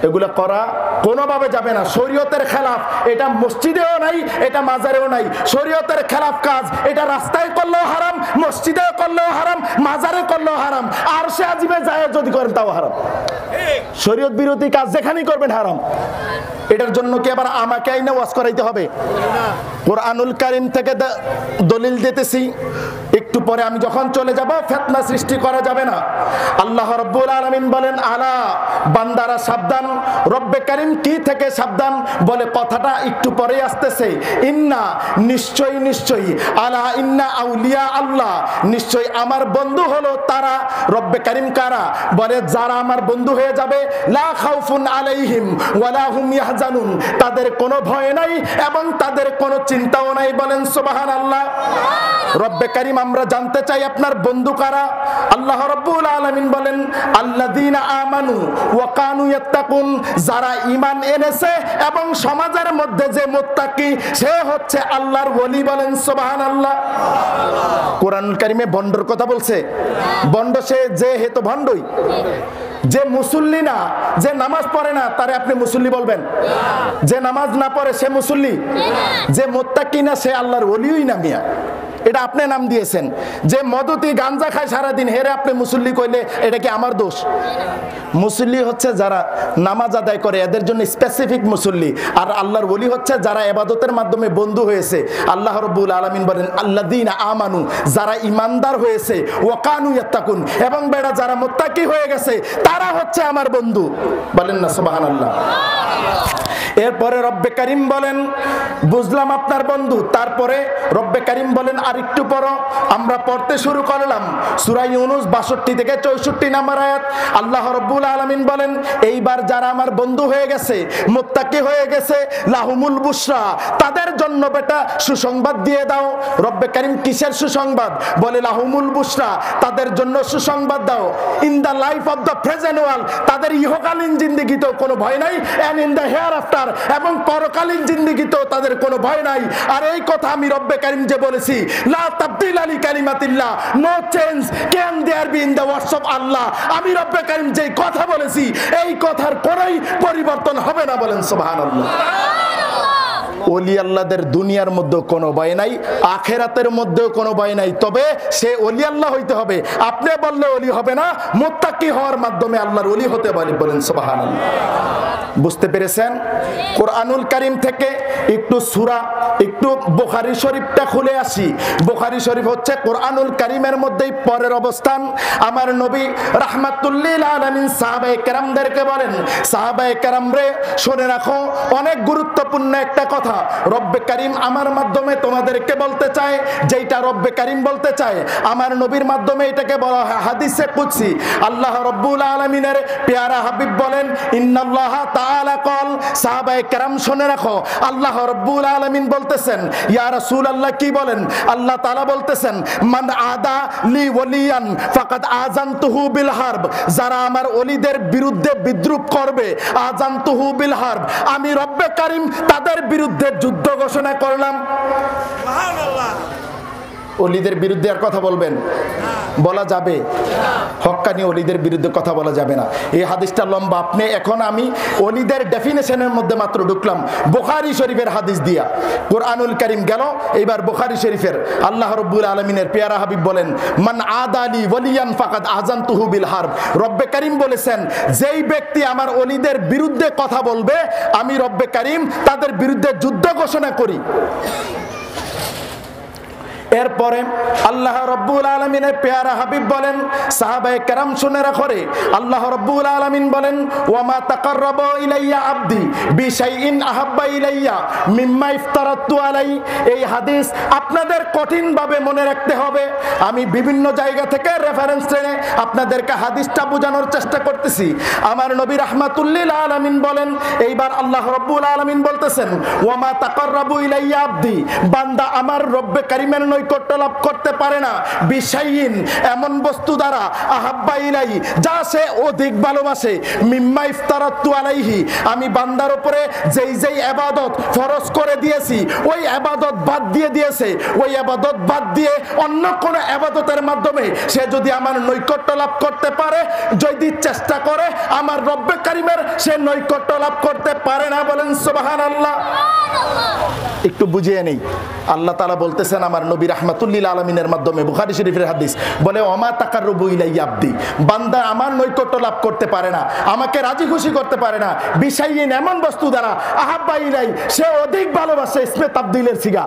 এগুলো করা কোনোভাবে যাবে না। শরীয়তের খেলাফ, এটা মসজিদেও নাই, এটা মাজারেও নাই। শরীয়তের খেলাফ কাজ, এটা রাস্তায় করলেও হারাম, মসজিদেও করলেও হারাম, মাজারে করলেও হারাম, আর সে আজিমে যায় যদি করেন তাও হারাম। শরীয়ত বিরোধী কাজ যেখানেই করবেন হারাম। এটার জন্য কি আবার আমাকে আইনা ওয়াজ করাইতে হবে? কোরআনুল কারীম থেকে দলিল দিতেছি, একটু পরে আমি যখন চলে যাব ফিতনা সৃষ্টি করা যাবে না। আল্লাহ রাব্বুল আলামিন বলেন আলা বান্দারা সাবধান। রব্বে কারীম কি থেকে সাবধান বলে কথাটা একটু পরেই আসতেছে। ইন্না নিশ্চয়ই নিশ্চয়ই, আলা ইন্না আউলিয়া আল্লাহ, নিশ্চয়ই আমার বন্ধু হলো তারা। রব্বে কারীম কারা বলে যারা আমার বন্ধু হয়ে যাবে, লা খাউফুন আলাইহিম ওয়ালা হুম ইয়াহজানুন, তাদের কোনো ভয় নাই এবং তাদের কোনো চিন্তাও নাই। বলেন সুবহানাল্লাহ। রব্বে কারীম আমরা জানতে চাই আপনার বন্ধু কারা। আল্লাহ রাব্বুল আলামিন বলেন আল্লাযীনা আমানু ওয়া কানু ইয়াত্তাকুন, যারা ঈমান এনেছে এবং সমাজের মধ্যে যে মুত্তাকি সে হচ্ছে আল্লাহর ওলি। বলেন সুবহানাল্লাহ। কোরআনুল কারীমে ভণ্ডর কথা বলছে। ভণ্ড সে যে হেতু ভণ্ডই, যে মুসল্লি না, যে নামাজ পড়ে না তারে আপনি মুসল্লি বলবেন? যে নামাজ না পড়ে সে মুসল্লি? যে মুত্তাকি না সে আল্লাহর ওলিই না মিয়া, এটা আপনি নাম দিয়েছেন। যে মদতি গাঞ্জা খায় সারাদিন হেরে আপনি মুসল্লি কইলে এটা কি আমার দোষ? মুসল্লি হচ্ছে যারা নামাজ আদায় করে, এদের জন্য স্পেসিফিক মুসল্লি। আর আল্লাহর ওলি হচ্ছে যারা ইবাদতের মাধ্যমে বন্ধু হয়েছে। আল্লাহ রাব্বুল আলামিন বলেন আল্লাযীনা আমানু, যারা ঈমানদার হয়েছে, ওয়া কানু ইয়াত্তাকুন, এবং বেড়া যারা মুত্তাকি হয়ে গেছে তারা হচ্ছে আমার বন্ধু। বলেন না সুবহানাল্লাহ। এরপরে রব্বে কারীম বলেন বুঝলাম আপনার বন্ধু। তারপরে রব্বে কারীম বলেন আর একটু পড়ো। আমরা পড়তে শুরু করলাম সূরা ইউনূস 62 থেকে 64 নম্বর আয়াত। আল্লাহ রাব্বুল আলামিন বলেন এইবার যারা আমার বন্ধু হয়ে গেছে, মুত্তাকি হয়ে গেছে, লাহুমুল বুশরা, তাদের জন্য বেটা সুসংবাদ দিয়ে দাও। রব্বে কারীম কিসের সুসংবাদ বলে? লাহুমুল বুশরা, তাদের জন্য সুসংবাদ দাও। In the life of the present world, তাদের ইহকালীন জিন্দেগিতেও কোনো ভয় নাই, and in the hereafter, এবং পরকালীন জিন্দেগিতেও তাদের কোনো ভয় নাই। আর এই কথা আমি রব্বে কারীম যে বলেছি, লা তাবদিলা লি কালিমাতিল্লাহ, no change can there be in the words of Allah. আমি রব্বে কারীম যে কথা বলেছি এই কথার কোনোই পরিবর্তন হবে না। বলেন সুবহানাল্লাহ। ওলি আল্লাহদের দুনিয়ার মধ্যে কোনো ভয় নাই, আখেরাতের মধ্যেও কোনো ভয় নাই। তবে সে ওলি আল্লাহ হইতে হবে। আপনি বললে ওলি হবে না, মুত্তাকি হওয়ার মাধ্যমে আল্লাহর ওলি হতে পারে। বলেন সুবহানাল্লাহ। বুঝতে পেরেছেন? কোরআনুল কারীম থেকে একটু সূরা, একটু বুখারী শরীফটা খুলে আসি। বুখারী শরীফ হচ্ছে কোরআনুল কারীমের মধ্যেই পরের অবস্থান। আমার নবী রাহমাতুল লিল আলামিন সাহাবায়ে কেরামদেরকে বলেন, সাহাবায়ে কেরাম রে শুনে রাখো, অনেক গুরুত্বপূর্ণ একটা কথা রব্বে কারীম আমার মাধ্যমে তোমাদেরকে বলতে চায়। যেটা রব্বে কারীম বলতে চায় আমার নবীর মাধ্যমে এটাকে বলা হয় হাদিসে কুদসি। আল্লাহ রাব্বুল আলামিনের পেয়ারা হাবিব বলেন ইন্নাল্লাহ তাআলা ক্বাল, সাহাবায়ে কেরাম শুনে রাখো, আল্লাহ রাব্বুল আলামিন বলতেছেন, ইয়া রাসূলুল্লাহ কি বলেন? আল্লাহ তাআলা বলতেছেন মান আদা লি ওয়ালিয়ান ফাকাদ আযানতুহু বিল হারব, যারা আমার ওলিদের বিরুদ্ধে বিদ্রূপ করবে, আযানতুহু বিল হারব, আমি রব্বে কারীম তাদের বিরুদ্ধে যুদ্ধ ঘোষণা করলাম। সুবহানাল্লাহ। ওলিদের বিরুদ্ধে আর কথা বলবেন? বলা যাবে? হক্কানি ওলিদের বিরুদ্ধে কথা বলা যাবে না। এই হাদিসটা লম্বা। আপনি এখন আমি ওলিদের ডেফিনেশনের মধ্যে মাত্র ঢুকলাম বুখারী শরীফের হাদিস দিয়া। কোরআনুল কারীম গেল, এবার বুখারী শরীফের। আল্লাহ রাব্বুল আলামিনের পেয়ারা হাবিব বলেন মান আদালি ওয়ালিয়ান ফাকাদ আযানতুহু বিল হারব, রব্বে কারীম বলেছেন যেই ব্যক্তি আমার ওলিদের বিরুদ্ধে কথা বলবে আমি রব্বে কারীম তাদের বিরুদ্ধে যুদ্ধ ঘোষণা করি। এরপরে আল্লাহ রাব্বুল আলামিনের পেয়ারা হাবিব বলেন, সাহাবায়ে কেরাম শুনে রাখো রে, আল্লাহ রাব্বুল আলামিন বলেন ওয়া মা তাকাররাবা ইলাইয়া আবদি বিশাইইন আহাব্বা ইলাইয়া মিম্মা ইফতারাতু আলাই। এই হাদিস আপনাদের কঠিনভাবে মনে রাখতে হবে। আমি বিভিন্ন জায়গা থেকে রেফারেন্স টেনে আপনাদেরকে হাদিসটা বোঝানোর চেষ্টা করতেছি। আমার নবী রাহমাতুল লিল আলামিন বলেন, এইবার আল্লাহ রাব্বুল আলামিন বলতেছেন ওয়া মা তাকাররাবু ইলাইয়া আবদি, বান্দা আমার রব্বে কারীমের নৈকট্য লাভ করতে পারে না বিশাইইন, এমন বস্তু দ্বারা আহাব্বা ইলাই, যা সে অধিক ভালোবাসে, মিম্মা ইফতারাতু আলাইহি, আমি বান্দার উপরে যেই যেই ইবাদত ফরজ করে দিয়েছি ওই ইবাদত বাদ দিয়ে দিয়েছে। ওই ইবাদত বাদ দিয়ে অন্য কোন ইবাদতের মাধ্যমে সে যদি আমার নৈকট্য লাভ করতে পারে, যদি চেষ্টা করে আমার রব্বে কারীমের সে নৈকট্য লাভ করতে পারে না। বলেন সুবহানাল্লাহ। একটু বুঝিয়ে নেই। আল্লাহ তাআলা বলতেছেন আমার নবী রাহমাতুল লিল আলামিনের মাধ্যমে, বুখারী শরীফের হাদিস, বলে ওমা তাকাররুবু ইলাইয়া আবদি, বান্দা আমার নৈকট্য লাভ করতে পারে না, আমাকে রাজি খুশি করতে পারে না, বিশাইইন, এমন বস্তু দ্বারা, আহাব্বা ইলাই, সে অধিক ভালোবাসে, ইসমে তাবদীলের সিগা,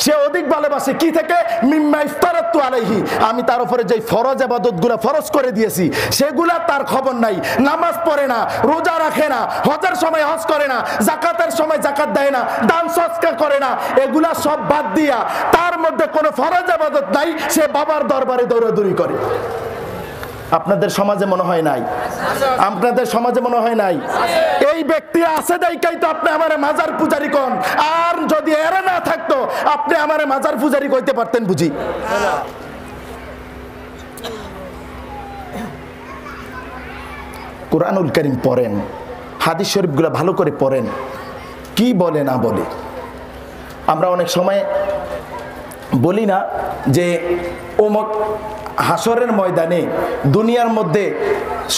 সে অধিক ভালোবাসে কি থেকে, মিম্মা ইফতারাতু আলাইহি, আমি তার উপরে যেই ফরজ ইবাদতগুলো ফরজ করে দিয়েছি সেগুলা তার খবর নাই, নামাজ পড়ে না, রোজা রাখে না, হজের সময় হজ করে না, যাকাতের সময় যাকাত দেয় না, দান সদকা করে না, এগুলা সব বাদ দিয়া তার মধ্যে কোনো ফরজ ইবাদত নাই, সে বাবার দরবারে দৌড়াদৌড়ি করে। আপনাদের সমাজে মনে হয় নাই? আপনাদের সমাজে মনে হয় নাই? এই ব্যক্তি আছে দেখাই তো আপনি আমারে মাজার পূজারি কোন, আর যদি এরা না থাকতো আপনি আমারে মাজার পূজারি কইতে পারতেন বুঝি। কুরআনুল কারীম পড়েন, হাদিস শরীফগুলো ভালো করে পড়েন, কি বলে না বলে। আমরা অনেক সময় বলি না যে অমুক হাসরের ময়দানে দুনিয়ার মধ্যে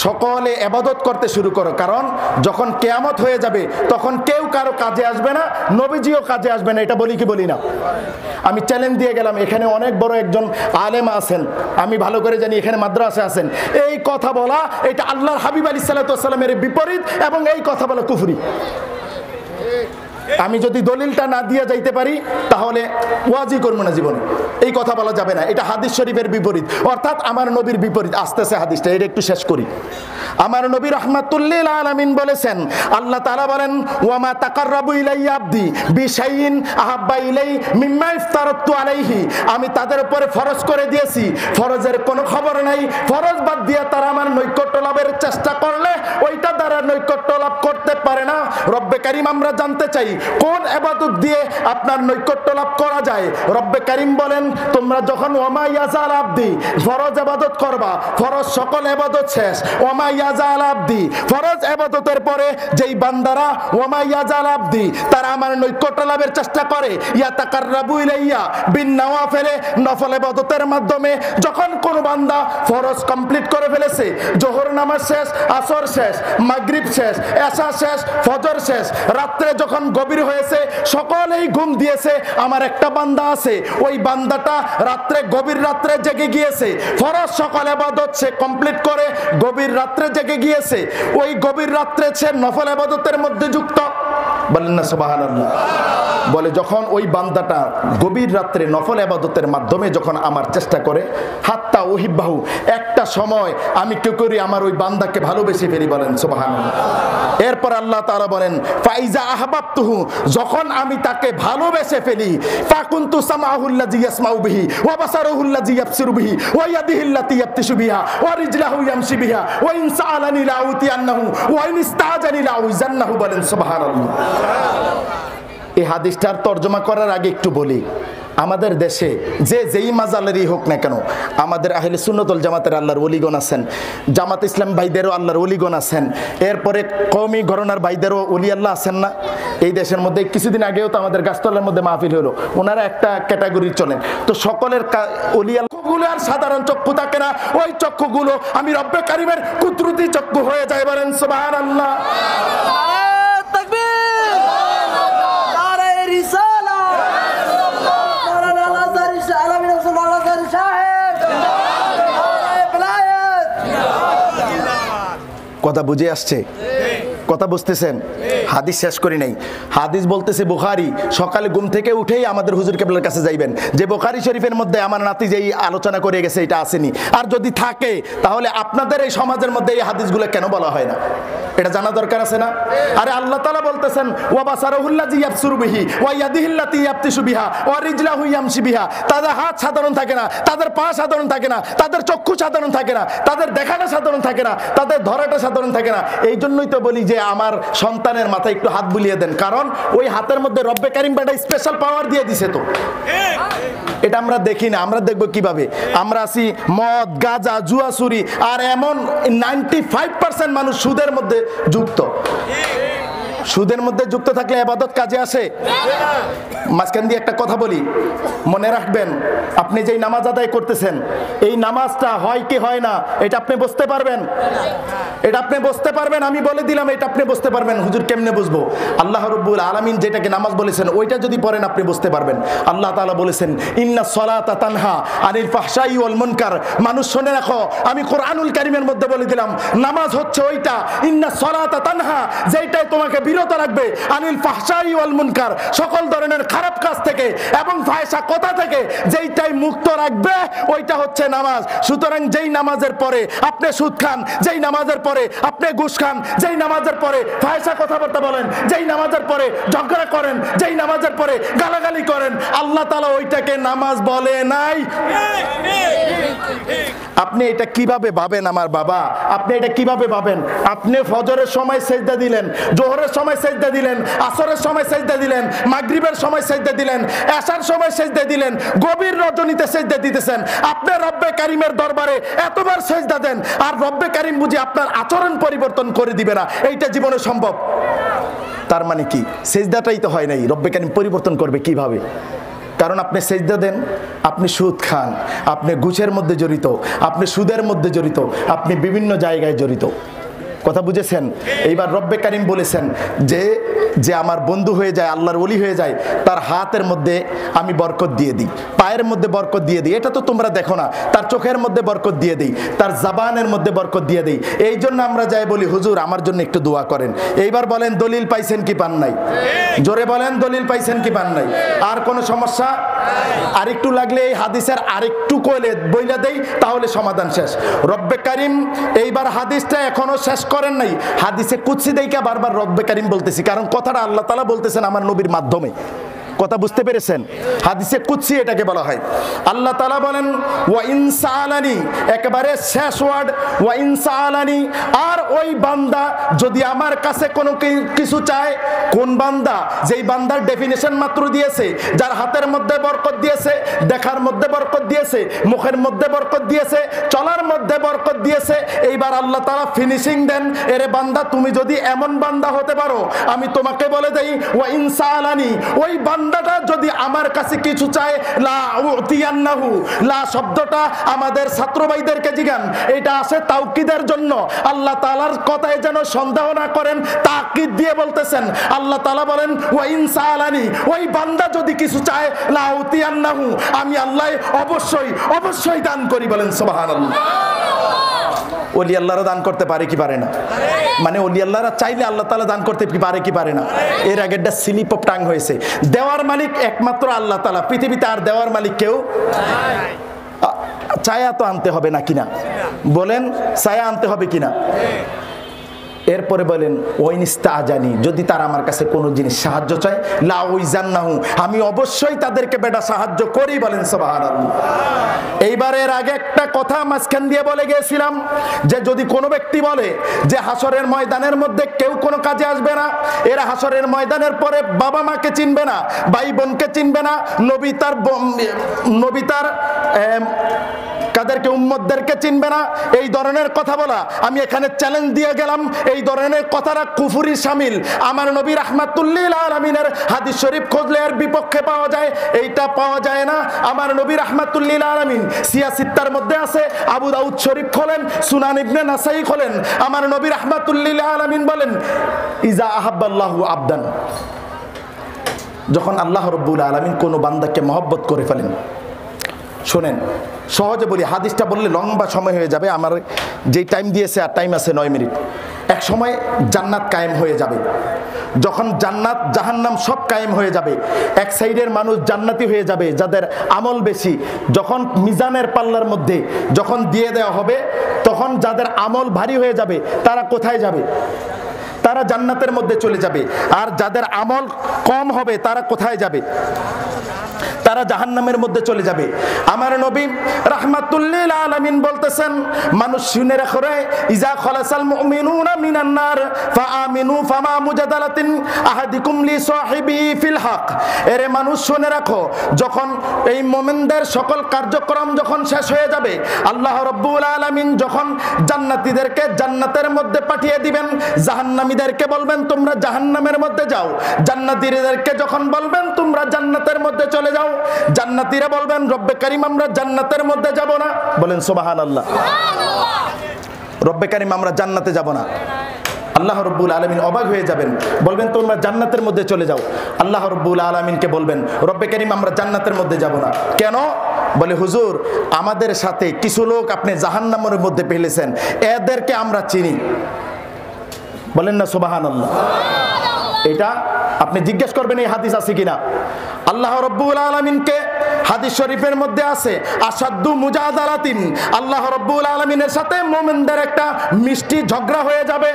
সকলে ইবাদত করতে শুরু করো, কারণ যখন কিয়ামত হয়ে যাবে তখন কেউ কারো কাজে আসবে না, নবীজিও কাজে আসবে না। এটা বলি কি বলি না? আমি চ্যালেঞ্জ দিয়ে গেলাম, এখানে অনেক বড় একজন আলেম আছেন, আমি ভালো করে জানি এখানে মাদ্রাসা আছেন, এই কথা বলা এটা আল্লাহর হাবিব আলাইহিস সালাতু ওয়াস সালামের বিপরীত, এবং এই কথা বলা কুফরি। আমি যদি দলিলটা না দিয়ে যাইতে পারি তাহলে ওয়াজি করবো না জীবনে, এই কথা বলা যাবে না, এটা হাদিস শরীফের বিপরীত, অর্থাৎ আমার নবীর বিপরীত। আসতেছে হাদিসটা, এটা একটু শেষ করি। আমার নবী রাহমাতুল লিল আলামিন বলেছেন, আল্লাহ তাআলা বলেন, ওয়া মা তাকাররাবু ইলাইয়া আবদি বিশাইইন আহাব্বা ইলাই মিম্মা ইফতারাতু আলাইহি, আমি তাদের উপরে ফরজ করে দিয়েছি, ফরজের কোনো খবর নাই, ফরজ বাদ দিয়ে তারা আমার নৈকট্য লাভের চেষ্টা করলে ওইটা দ্বারা নৈকট্য লাভ করতে পারে না। রব্বে কারীম, আমরা জানতে চাই কোন ইবাদত দিয়ে আপনার নৈকট্য লাভ করা যায়। রব্বে কারীম বলেন, তোমরা যখন ওমা ইয়াজাল আবদি, ফরজ ইবাদত করবা, ফরজ সকল ইবাদত শেষ, ওমা ইয়াজাল আবদি, ফরজ ইবাদতের পরে যেই বান্দারা ওমা ইয়াজাল আবদি, তারা আমার নৈকট্য লাভের চেষ্টা করে, ইয়াতাকাররাবু ইলাইয়া বিন নওয়াফিল, নফল ইবাদতের মাধ্যমে, যখন কোন বান্দা ফরজ কমপ্লিট করে ফেলেছে, জোহর নামাজ শেষ, আসর শেষ, মাগরিব শেষ, এশা শেষ, ফজর শেষ, রাত্রে যখন গভীর হয়েছে, সকলেই ঘুম দিয়েছে, আমার একটা বান্দা আছে, ওই বান্দাটা রাত্রে গভীর রাত্রে জেগে গিয়েছে, ফরজ সকল ইবাদত সে কমপ্লিট করে গভীর রাত্রে জেগে গিয়েছে, ওই গভীর রাত্রে সে নফল ইবাদতের মধ্যে যুক্ত। বলেন না সুবহানাল্লাহ। বলে যখন ওই বান্দাটা গভীর রাত্রে নফল ইবাদতের মাধ্যমে যখন আমার চেষ্টা করে, হাত্তা উহিব্বাহু, একটা সময় আমি কি করি, আমার ওই বান্দাকে ভালোবেসে ফেলি। বলেন সুবহানাল্লাহ। এরপর আল্লাহ তাআলা বলেন, ফাইজা আহবাবতুহু, যখন আমি তাকে ভালোবেসে ফেলি, ফাকুনতু সামাহুল্লাযী ইয়াসমাউ বিহি ওয়া বাসারুহুল্লাযী ইয়াবসিরু বিহি ওয়া ইয়াদিহিল্লাতী ইয়াবতিশু বিহা ওয়া রিজলাহু ইয়ামশি বিহা ওয়া ইন সাআলানি লাউতিয়ান্নাহু ওয়া ইন ইস্তাজানি লাউযান্নাহু। বলেন সুবহানাল্লাহ। এই হাদিসটার তরজমা করার আগে একটু বলি, আমাদের দেশে যে যেই মাজালেরই হোক না কেন, আমাদের আহলে সুন্নাত ওয়াল জামাতের আল্লাহর ওলিগণ আছেন, জামাত ইসলাম ভাইদেরও আল্লাহর ওলিগণ আছেন, এরপরে কওমি ঘরানার ভাইদেরও ওলি আল্লাহ আছেন না। এই দেশের মধ্যে কিছুদিন আগেও তো আমাদের গাছতলার মধ্যে মাহফিল হলো, ওনারা একটা ক্যাটাগরি চলেন, তো সকলের ওলি আল্লাহগুলো আর সাধারণ চক্ষু থাকে না, ওই চক্ষুগুলো আমি রব্বে কারীমের কুদরতি চক্ষু হয়ে যায়। বলেন সুবহানাল্লাহ। কথা বুঝে আসছে? কথা বুঝতেছেন? হাদিস শেষ করি নাই, হাদিস বলতেছে বুখারী, সকালে ঘুম থেকে উঠেই আমাদের হুজুর কেবলার কাছে যাইবেন যে বুখারী শরীফের মধ্যে আমার নাতি যেই আলোচনা করে গেছে এটা আসেনি, আর যদি থাকে তাহলে আপনাদের এই সমাজের মধ্যে এই হাদিসগুলো কেন বলা হয় না, এটা জানা দরকার আছে না? আরে আল্লাহ তাআলা বলতেছেন, ওয়া বাসারুহুল্লাযী ইয়াবসিরু বিহি ওয়া ইয়াদিহিল্লাতী ইয়াবতিশু বিহা ওয়া রিজলাহু ইয়ামশি বিহা। তাদের হাত সাধারণ থাকে না, তাদের পা সাধারণ থাকে না, তাদের চক্ষু সাধারণ থাকে না, তাদের দেখাটা সাধারণ থাকে না, তাদের ধরাটা সাধারণ থাকে না। এই জন্যই তো বলি যে আমার সন্তানের মাথায় একটু হাত বুলিয়ে দেন, কারণ ওই হাতের মধ্যে রব্বে কারীম একটা স্পেশাল পাওয়ার দিয়ে দিছে। তো এটা আমরা দেখি না, আমরা দেখবো কিভাবে? আমরা আছি মদ, গাঁজা, জুয়াচুরি, আর এমন 95% মানুষ সুদের মধ্যে যুক্ত। সুদের মধ্যে যুক্ত থাকলে ইবাদত কাজে আসে? মাঝখান দিয়ে একটা কথা বলি, মনে রাখবেন, আপনি যেই নামাজ আদায় করতেছেন এই নামাজটা হয় কি হয় না এটা আপনি বুঝতে পারবেন। এটা আপনি বুঝতে পারবেন, আমি বলে দিলাম এটা আপনি বুঝতে পারবেন। হুজুর কেমনে বুঝবো? আল্লাহ রাব্বুল আলামিন যেটাকে নামাজ বলেছেন ওইটা যদি পড়েন আপনি বুঝতে পারবেন। আল্লাহ তাআলা বলেছেন ইন্নাস সালাতা তানহা আনিল ফাহশাই ওয়াল মুনকার। মানুষ শুনে রাখো, আমি কোরআনুল কারীমের মধ্যে বলে দিলাম নামাজ হচ্ছে ওইটা ইন্নাস সালাতা তানহা, যেটাই তোমাকে বিরত রাখবে আনিল ফাহশাই ওয়াল মুনকার, সকল ধরনের খারাপ কাজ থেকে এবং ফাহিশা কথা থেকে যেইটাই মুক্ত রাখবে ওইটা হচ্ছে নামাজ। সুতরাং যেই নামাজের পরে আপনি সুদ খান, যেই নামাজের পরে আপনি ঘুষ খান, যেই নামাজের পরে ফাহিশা কথাবার্তা বলেন, যেই নামাজের পরে ঝগড়া করেন, যেই নামাজের পরে গালাগালি করেন, আল্লাহ তাআলা ওইটাকে নামাজ বলে নাই। আপনি এটা কিভাবে ভাবেন আমার বাবা? আপনি এটা কিভাবে ভাবেন? আপনি ফজরের সময় সেজদা দিলেন, জোহরের সময় সেজদা দিলেন, আসরের সময় সেজদা দিলেন, মাগরিবের সময় সেজদা দিলেন, এশার সময় সেজদা দিলেন, গভীর রজনীতে সেজদা দিতেছেন। আপনি রব্বে কারিমের দরবারে এতবার সেজদা দেন আর রব্বে কারিম বুঝি আপনার আচরণ পরিবর্তন করে দিবে না? এইটা জীবনে সম্ভব? তার মানে কি? সেজদাটাই তো হয় নাই, রব্বে কারিম পরিবর্তন করবে কিভাবে? কারণ আপনি সেজদা দেন, আপনি সুদ খান, আপনি ঘুষের মধ্যে জড়িত, আপনি সুদের মধ্যে জড়িত, আপনি বিভিন্ন জায়গায় জড়িত। কথা বুঝেছেন? এইবার রব্বে কারিম বলেছেন যে যে আমার বন্ধু হয়ে যায়, আল্লাহর ওলি হয়ে যায়, তার হাতের মধ্যে আমি বরকত দিয়ে দিই, পায়ের মধ্যে বরকত দিয়ে দিই। এটা তো তোমরা দেখো না। তার চোখের মধ্যে বরকত দিয়ে দিই, তার জবানের মধ্যে বরকত দিয়ে দিই। এই জন্য আমরা যাই বলি হুজুর আমার জন্য একটু দোয়া করেন। এইবার বলেন দলিল পাইছেন কি পান নাই? জোরে বলেন দলিল পাইছেন কি পান নাই? আর কোনো সমস্যা? আরেকটু লাগলে এই হাদিসের আরেকটু কইলে বইলা দেই, তাহলে সমাধান শেষ। রব্বে কারিম এইবার হাদিসটা এখনো শেষ করেন নাই। হাদিসে কুদসি দেইকা বারবার রব্বে কারিম বলতেছি, কারণ কথাটা আল্লাহ তাআলা বলতেছেন আমার নবীর মাধ্যমে। কথা বুঝতে পেরেছেন? হাদিসে কুদসি এটাকে বলা হয়। আল্লাহ তাআলা বলেন ওয়া ইন সাআলানি, একেবারে শেষ ওয়ার্ড, ওয়া ইন সাআলানি। আর ওই বান্দা যদি আমার কাছে কোনো কিছু চায়, কোন বান্দা? যেই বান্দার ডেফিনিশন মাত্র দিয়েছে, যার হাতের মধ্যে বরকত দিয়েছে, দেখার মধ্যে বরকত দিয়েছে, মুখের মধ্যে বরকত দিয়েছে, চলার মধ্যে বরকত দিয়েছে। এইবার আল্লাহ তাআলা ফিনিশিং দেন, এরে বান্দা তুমি যদি এমন বান্দা হতে পারো, আমি তোমাকে বলে দেই ওয়া ইন সাআলানি, ওই বান্দাটা যদি আমার কাছে কিছু চায়, লা উতিয়ান্নাহু, লা শব্দটা আমাদের ছাত্র ভাইদেরকে জিগান, এটা আসে তাওকিদের জন্য। আল্লাহ তাআলার কথায় যেন সন্দেহ না করেন, তাকিদ দিয়ে বলতেছেন। আল্লাহ তাআলা বলেন ওয়া ইন সাআলানি, ওই বান্দা যদি কিছু চায়, লা উতিয়ান্নাহু, আমি আল্লাহ অবশ্যই অবশ্যই দান করি। বলেন সুবহানাল্লাহ। ওলি আল্লাহরা দান করতে পারে কি পারে না? মানে ওলি আল্লাহরা চাইলে আল্লাহ তাআলা দান করতে পারে কি পারে না? এর আগেরটা স্লিপ অফ টাং হয়েছে। দেওয়ার মালিক একমাত্র আল্লাহ তাআলা, পৃথিবীতে আর দেওয়ার মালিক কেউ ছায়া তো আনতে হবে না কিনা? বলেন ছায়া আনতে হবে কিনা? এরপরে বলেন ওয়াইনিস্তাজানি, যদি তারা আমার কাছে কোনো জিনিস সাহায্য চায়, লা উইজান্নাহু, আমি অবশ্যই তাদেরকে বেটা সাহায্য করি। বলেন সুবহানাল্লাহ। এইবারের আগে একটা কথা মাঝখান দিয়ে বলে গিয়েছিলাম যে যদি কোনো ব্যক্তি বলে যে হাসরের ময়দানের মধ্যে কেউ কোনো কাজে আসবে না, এরা হাসরের ময়দানের পরে বাবা মাকে চিনবে না, ভাই বোনকে চিনবে না, নবী তার কাদেরকে উম্মতদেরকে চিনবে না, এই ধরনের কথা বলা, আমি এখানে চ্যালেঞ্জ দিয়ে গেলাম এই ধরনের কথাটা কুফরি শামিল। আমার নবী রাহমাতুল লিল আলামিনের হাদিস শরীফ খুঁজলে এর বিপক্ষে পাওয়া যায়, এইটা পাওয়া যায় না। আমার নবী রাহমাতুল লিল আলামিন সিয়াসিত্তার মধ্যে আছে, আবু দাউদ শরীফ খোলেন, সুনান ইবনে নাসাই খোলেন, আমার নবী রাহমাতুল লিল আলামিন বলেন ইজা আহাব্বাল্লাহু আবদান, যখন আল্লাহ রাব্বুল আলামিন কোনো বান্দাকে মহব্বত করে ফেলেন। শোনেন সহজে বলি, হাদিসটা বললে লম্বা সময় হয়ে যাবে, আমার যেই টাইম দিয়েছে আর টাইম আছে 9 মিনিট। এক সময় জান্নাত কায়েম হয়ে যাবে, যখন জান্নাত জাহান্নাম সব কায়েম হয়ে যাবে, এক সাইডের মানুষ জান্নাতি হয়ে যাবে যাদের আমল বেশি। যখন মিজানের পাল্লার মধ্যে যখন দিয়ে দেওয়া হবে, তখন যাদের আমল ভারী হয়ে যাবে তারা কোথায় যাবে? তারা জান্নাতের মধ্যে চলে যাবে। আর যাদের আমল কম হবে তারা কোথায় যাবে? তারা জাহান্নামের মধ্যে চলে যাবে। আমার নবী রাহমাতুল লিল আলামিন বলতেছেন, মানুষ শুনে রাখো রে, ইজা খালাসাল মুমিনুনা মিনান নার ফাআমিনু ফামা মুজাদালাতিন আহাদিকুম লি সাহিবিহি ফিল হক। এরে মানুষ শুনে রাখো, যখন এই মুমিনদের সকল কার্যক্রম যখন শেষ হয়ে যাবে, আল্লাহ রাব্বুল আলামিন যখন জান্নাতীদেরকে জান্নাতের মধ্যে পাঠিয়ে দিবেন, জাহান্নামীদেরকে বলবেন তোমরা জাহান্নামের মধ্যে যাও, জান্নাতীদেরকে যখন বলবেন তোমরা জান্নাতের মধ্যে চলে যাও, জান্নাতীরা বলবেন রব্বে কারীম আমরা জান্নাতের মধ্যে যাব না। বলেন সুবহানাল্লাহ। রব্বে কারিম আমরা জান্নাতে যাব না। আল্লাহ রব্বুল আলামিন অবাক হয়ে যাবেন, বলবেন তোমরা জান্নাতের মধ্যে চলে যাও। আল্লাহ রব্বুল আলামিনকে বলবেন রব্বে কারিম আমরা জান্নাতের মধ্যে যাব না। কেন? বলে হুজুর আমাদের সাথে কিছু লোক আপনি জাহান্নামের মধ্যে ফেলেছেন, এদেরকে আমরা চিনি। বলেন না সুবহানাল্লাহ। এটা আপনি জিজ্ঞেস করবেন এই হাদিস আছে কিনা। আল্লাহ রব্বুল আলামিনকে হাদিস শরীফের মধ্যে আছে আসাদ্দু মুজাদালাতিন, আল্লাহ রব্বুল আলামিনের সাথে মুমিনদের একটা মিষ্টি ঝগড়া হয়ে যাবে,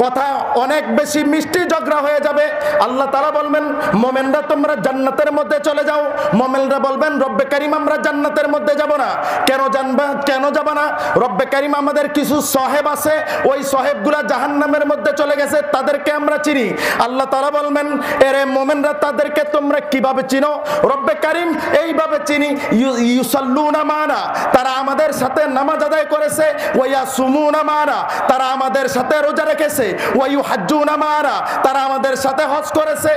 কথা অনেক বেশি মিষ্টি ঝগড়া হয়ে যাবে। আল্লাহ তাআলা বলবেন মুমিনরা তোমরা জান্নাতের মধ্যে চলে যাও। মুমিনরা বলবেন রব্বে কারিম আমরা জান্নাতের মধ্যে যাব না। কেন যাব না? রব্বে কারিম আমাদের কিছু সাহেব আছে, ওই সাহেবগুলা জাহান্নামের মধ্যে চলে গেছে, তাদেরকে আমরা চিনি। আল্লাহ তাআলা বলবেন এরে মুমিনরা তাদেরকে তোমরা কিভাবে চিনো? রব্বে কারিম এইভাবে চিনি, ইউসাল্লুনা মানা, তারা আমাদের সাথে নামাজ আদায় করেছে, ওয়া ইয়াসুমুনা মানা, তারা আমাদের সাথে রোজা রেখেছে, ওয়া ইউহাজ্জুনা মানা, তারা আমাদের সাথে হজ করেছে,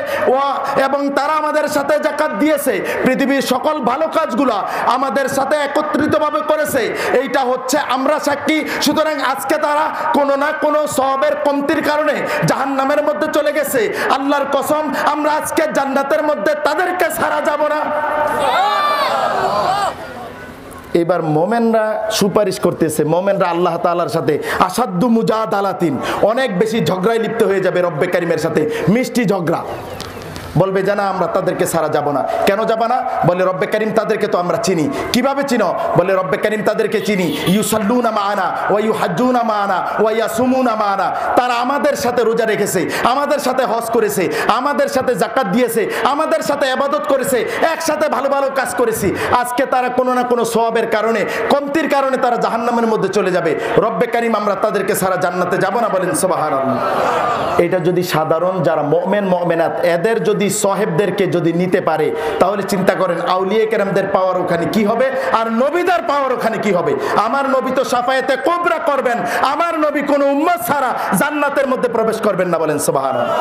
এবং তারা আমাদের সাথে যাকাত দিয়েছে। পৃথিবীর সকল ভালো কাজগুলো আমাদের সাথে একত্রিতভাবে করেছে। এইটা হচ্ছে আমরা সাক্ষী। সুতরাং আজকে তারা কোনো না কোনো সওয়াবের কমতির কারণে জাহান্নামের মধ্যে চলে গেছে। আল্লাহর কসম আমরা আজকে জান্নাতের মধ্যে তাদেরকে ছাড়া যাব না। এবার মোমেনরা সুপারিশ করতেছে, মোমেনরা আল্লাহ তাআলার সাথে আসাদ্দু মুজাদালাতিন, অনেক বেশি ঝগড়ায় লিপ্ত হয়ে যাবে রব্বে কারিমের সাথে, মিষ্টি ঝগড়া। বলবে যে না আমরা তাদেরকে ছাড়া যাব না। কেন যাব না? বলে রব্বে কারিম তাদেরকে তো আমরা চিনি। কিভাবে চিনো? বলে রব্বে কারিম তাদেরকে চিনি, ইউসাল্লুনা মানা ওয়া ইউহাজ্জুনা মানা ওয়া ইয়াসুমুনা মানা, তারা আমাদের সাথে রোজা রেখেছে, আমাদের সাথে হজ করেছে, আমাদের সাথে যাকাত দিয়েছে, আমাদের সাথে ইবাদত করেছে, একসাথে ভালো ভালো কাজ করেছি। আজকে তারা কোনো না কোনো সওয়াবের কারণে, কমতির কারণে তারা জাহান্নামের মধ্যে চলে যাবে। রব্বে কারিম আমরা তাদেরকে ছাড়া জান্নাতে যাব না। বলেন সুবহানাল্লাহ। এটা যদি সাধারণ যারা মুমিন মুমিনাত এদের যদি সাহেবদেরকে যদি নিতে পারে, তাহলে চিন্তা করেন আউলিয়া কেরামদের পাওয়ার ওখানে কি হবে, আর নবীদের পাওয়ার ওখানে কি হবে। আমার নবী তো শাফায়েতে কুবরা করবেন, আমার নবী কোনো উম্মত ছাড়া জান্নাতের মধ্যে প্রবেশ করবেন না। বলেন সুবহানাল্লাহ।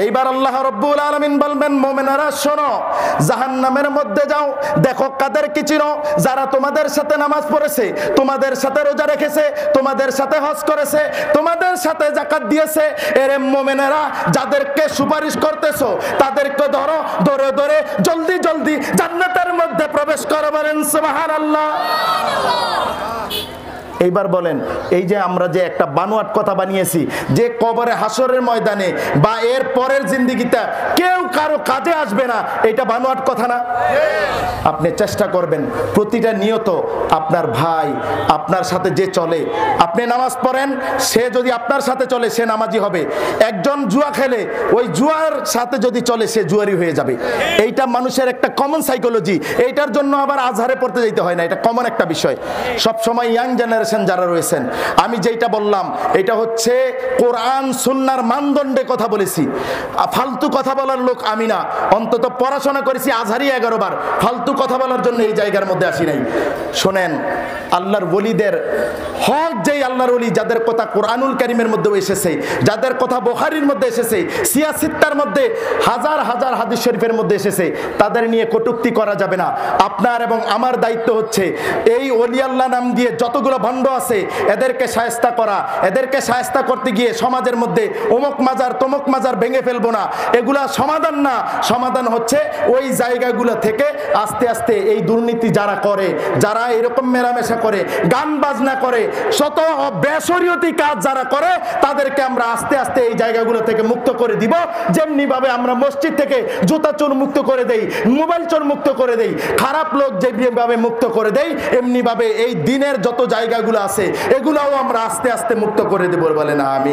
এইবার আল্লাহ রাব্বুল আলামিন বলবেন মুমিনারা শোনো, জাহান্নামের মধ্যে যাও, দেখো কাদেরকে চিনো, যারা তোমাদের সাথে নামাজ পড়েছে, তোমাদের সাথে রোজা রেখেছে, তোমাদের সাথে হজ করেছে, তোমাদের সাথে যাকাত দিয়েছে। এরে মুমিনেরা যাদেরকে সুপারিশ করতেছো তাদেরকে ধরো, ধরে ধরে জলদি জলদি জান্নাতের মধ্যে প্রবেশ করো। বলেন সুবহানাল্লাহ। এইবার বলেন এই যে আমরা যে একটা বানোয়াট কথা বানিয়েছি যে কবরে হাসরের ময়দানে বা এর পরের জিন্দেগিতে কেউ কারো কাজে আসবে না, এটা বানোয়াট কথা না? আপনি চেষ্টা করবেন প্রতিটা নিয়ত আপনার ভাই আপনার সাথে যে চলে, আপনি নামাজ পড়েন, সে যদি আপনার সাথে চলে সে নামাজি হবে। একজন জুয়া খেলে ওই জুয়ার সাথে যদি চলে সে জুয়ারি হয়ে যাবে। এইটা মানুষের একটা কমন সাইকোলজি। এইটার জন্য আবার আজহারে পড়তে যেতে হয় না, এটা কমন একটা বিষয়। সব সময় ইয়াং জেনারেশন যারা রয়েছেন, আমি যেটা বললাম এটা হচ্ছে কোরআন সুন্নাহর মানদণ্ডে কথা বলেছি। ফালতু কথা বলার লোক আমি না, অন্তত পড়াশোনা করেছি আজহারি 11 বার, ফালতু কথা বলার জন্য এই জায়গার মধ্যে আসি নাই। শোনেন আল্লাহর ওলিদের হক, যেই আল্লাহর ওলি যাদের কথা কোরআনুল কারীমের মধ্যে এসেছে, যাদের কথা বুখারীর মধ্যে এসেছে, সিয়াসিত্তার মধ্যে হাজার হাজার হাদিস শরীফের মধ্যে এসেছে, তাদের নিয়ে কটূক্তি করা যাবে না। আপনার এবং আমার দায়িত্ব হচ্ছে এই ওলি আল্লাহ নাম দিয়ে যতগুলো ভণ্ড আছে এদেরকে শায়েস্তা করা। এদেরকে শায়েস্তা করতে গিয়ে সমাজের মধ্যে অমুক মাজার তমুক মাজার ভেঙে ফেলবো না, এগুলা সমাধান না। সমাধান হচ্ছে ওই জায়গাগুলো থেকে আস্তে আস্তে এই দুর্নীতি যারা করে, যারা এরকম মেলামেশা করে, গান বাজনা করে, শত বেশরিয়তি কাজ যারা করে, তাদেরকে আমরা আস্তে আস্তে এই জায়গাগুলো থেকে মুক্ত করে দিব। যেমনি ভাবে আমরা মসজিদ থেকে জুতা চোর মুক্ত করে দেই, মোবাইল চোর মুক্ত করে দেই, খারাপ লোক যেভাবে মুক্ত করে দেই, এমনি ভাবে এই দিনের যত জায়গাগুলো আছে এগুলাও আমরা আস্তে আস্তে মুক্ত করে দেব। বলেন আমিন।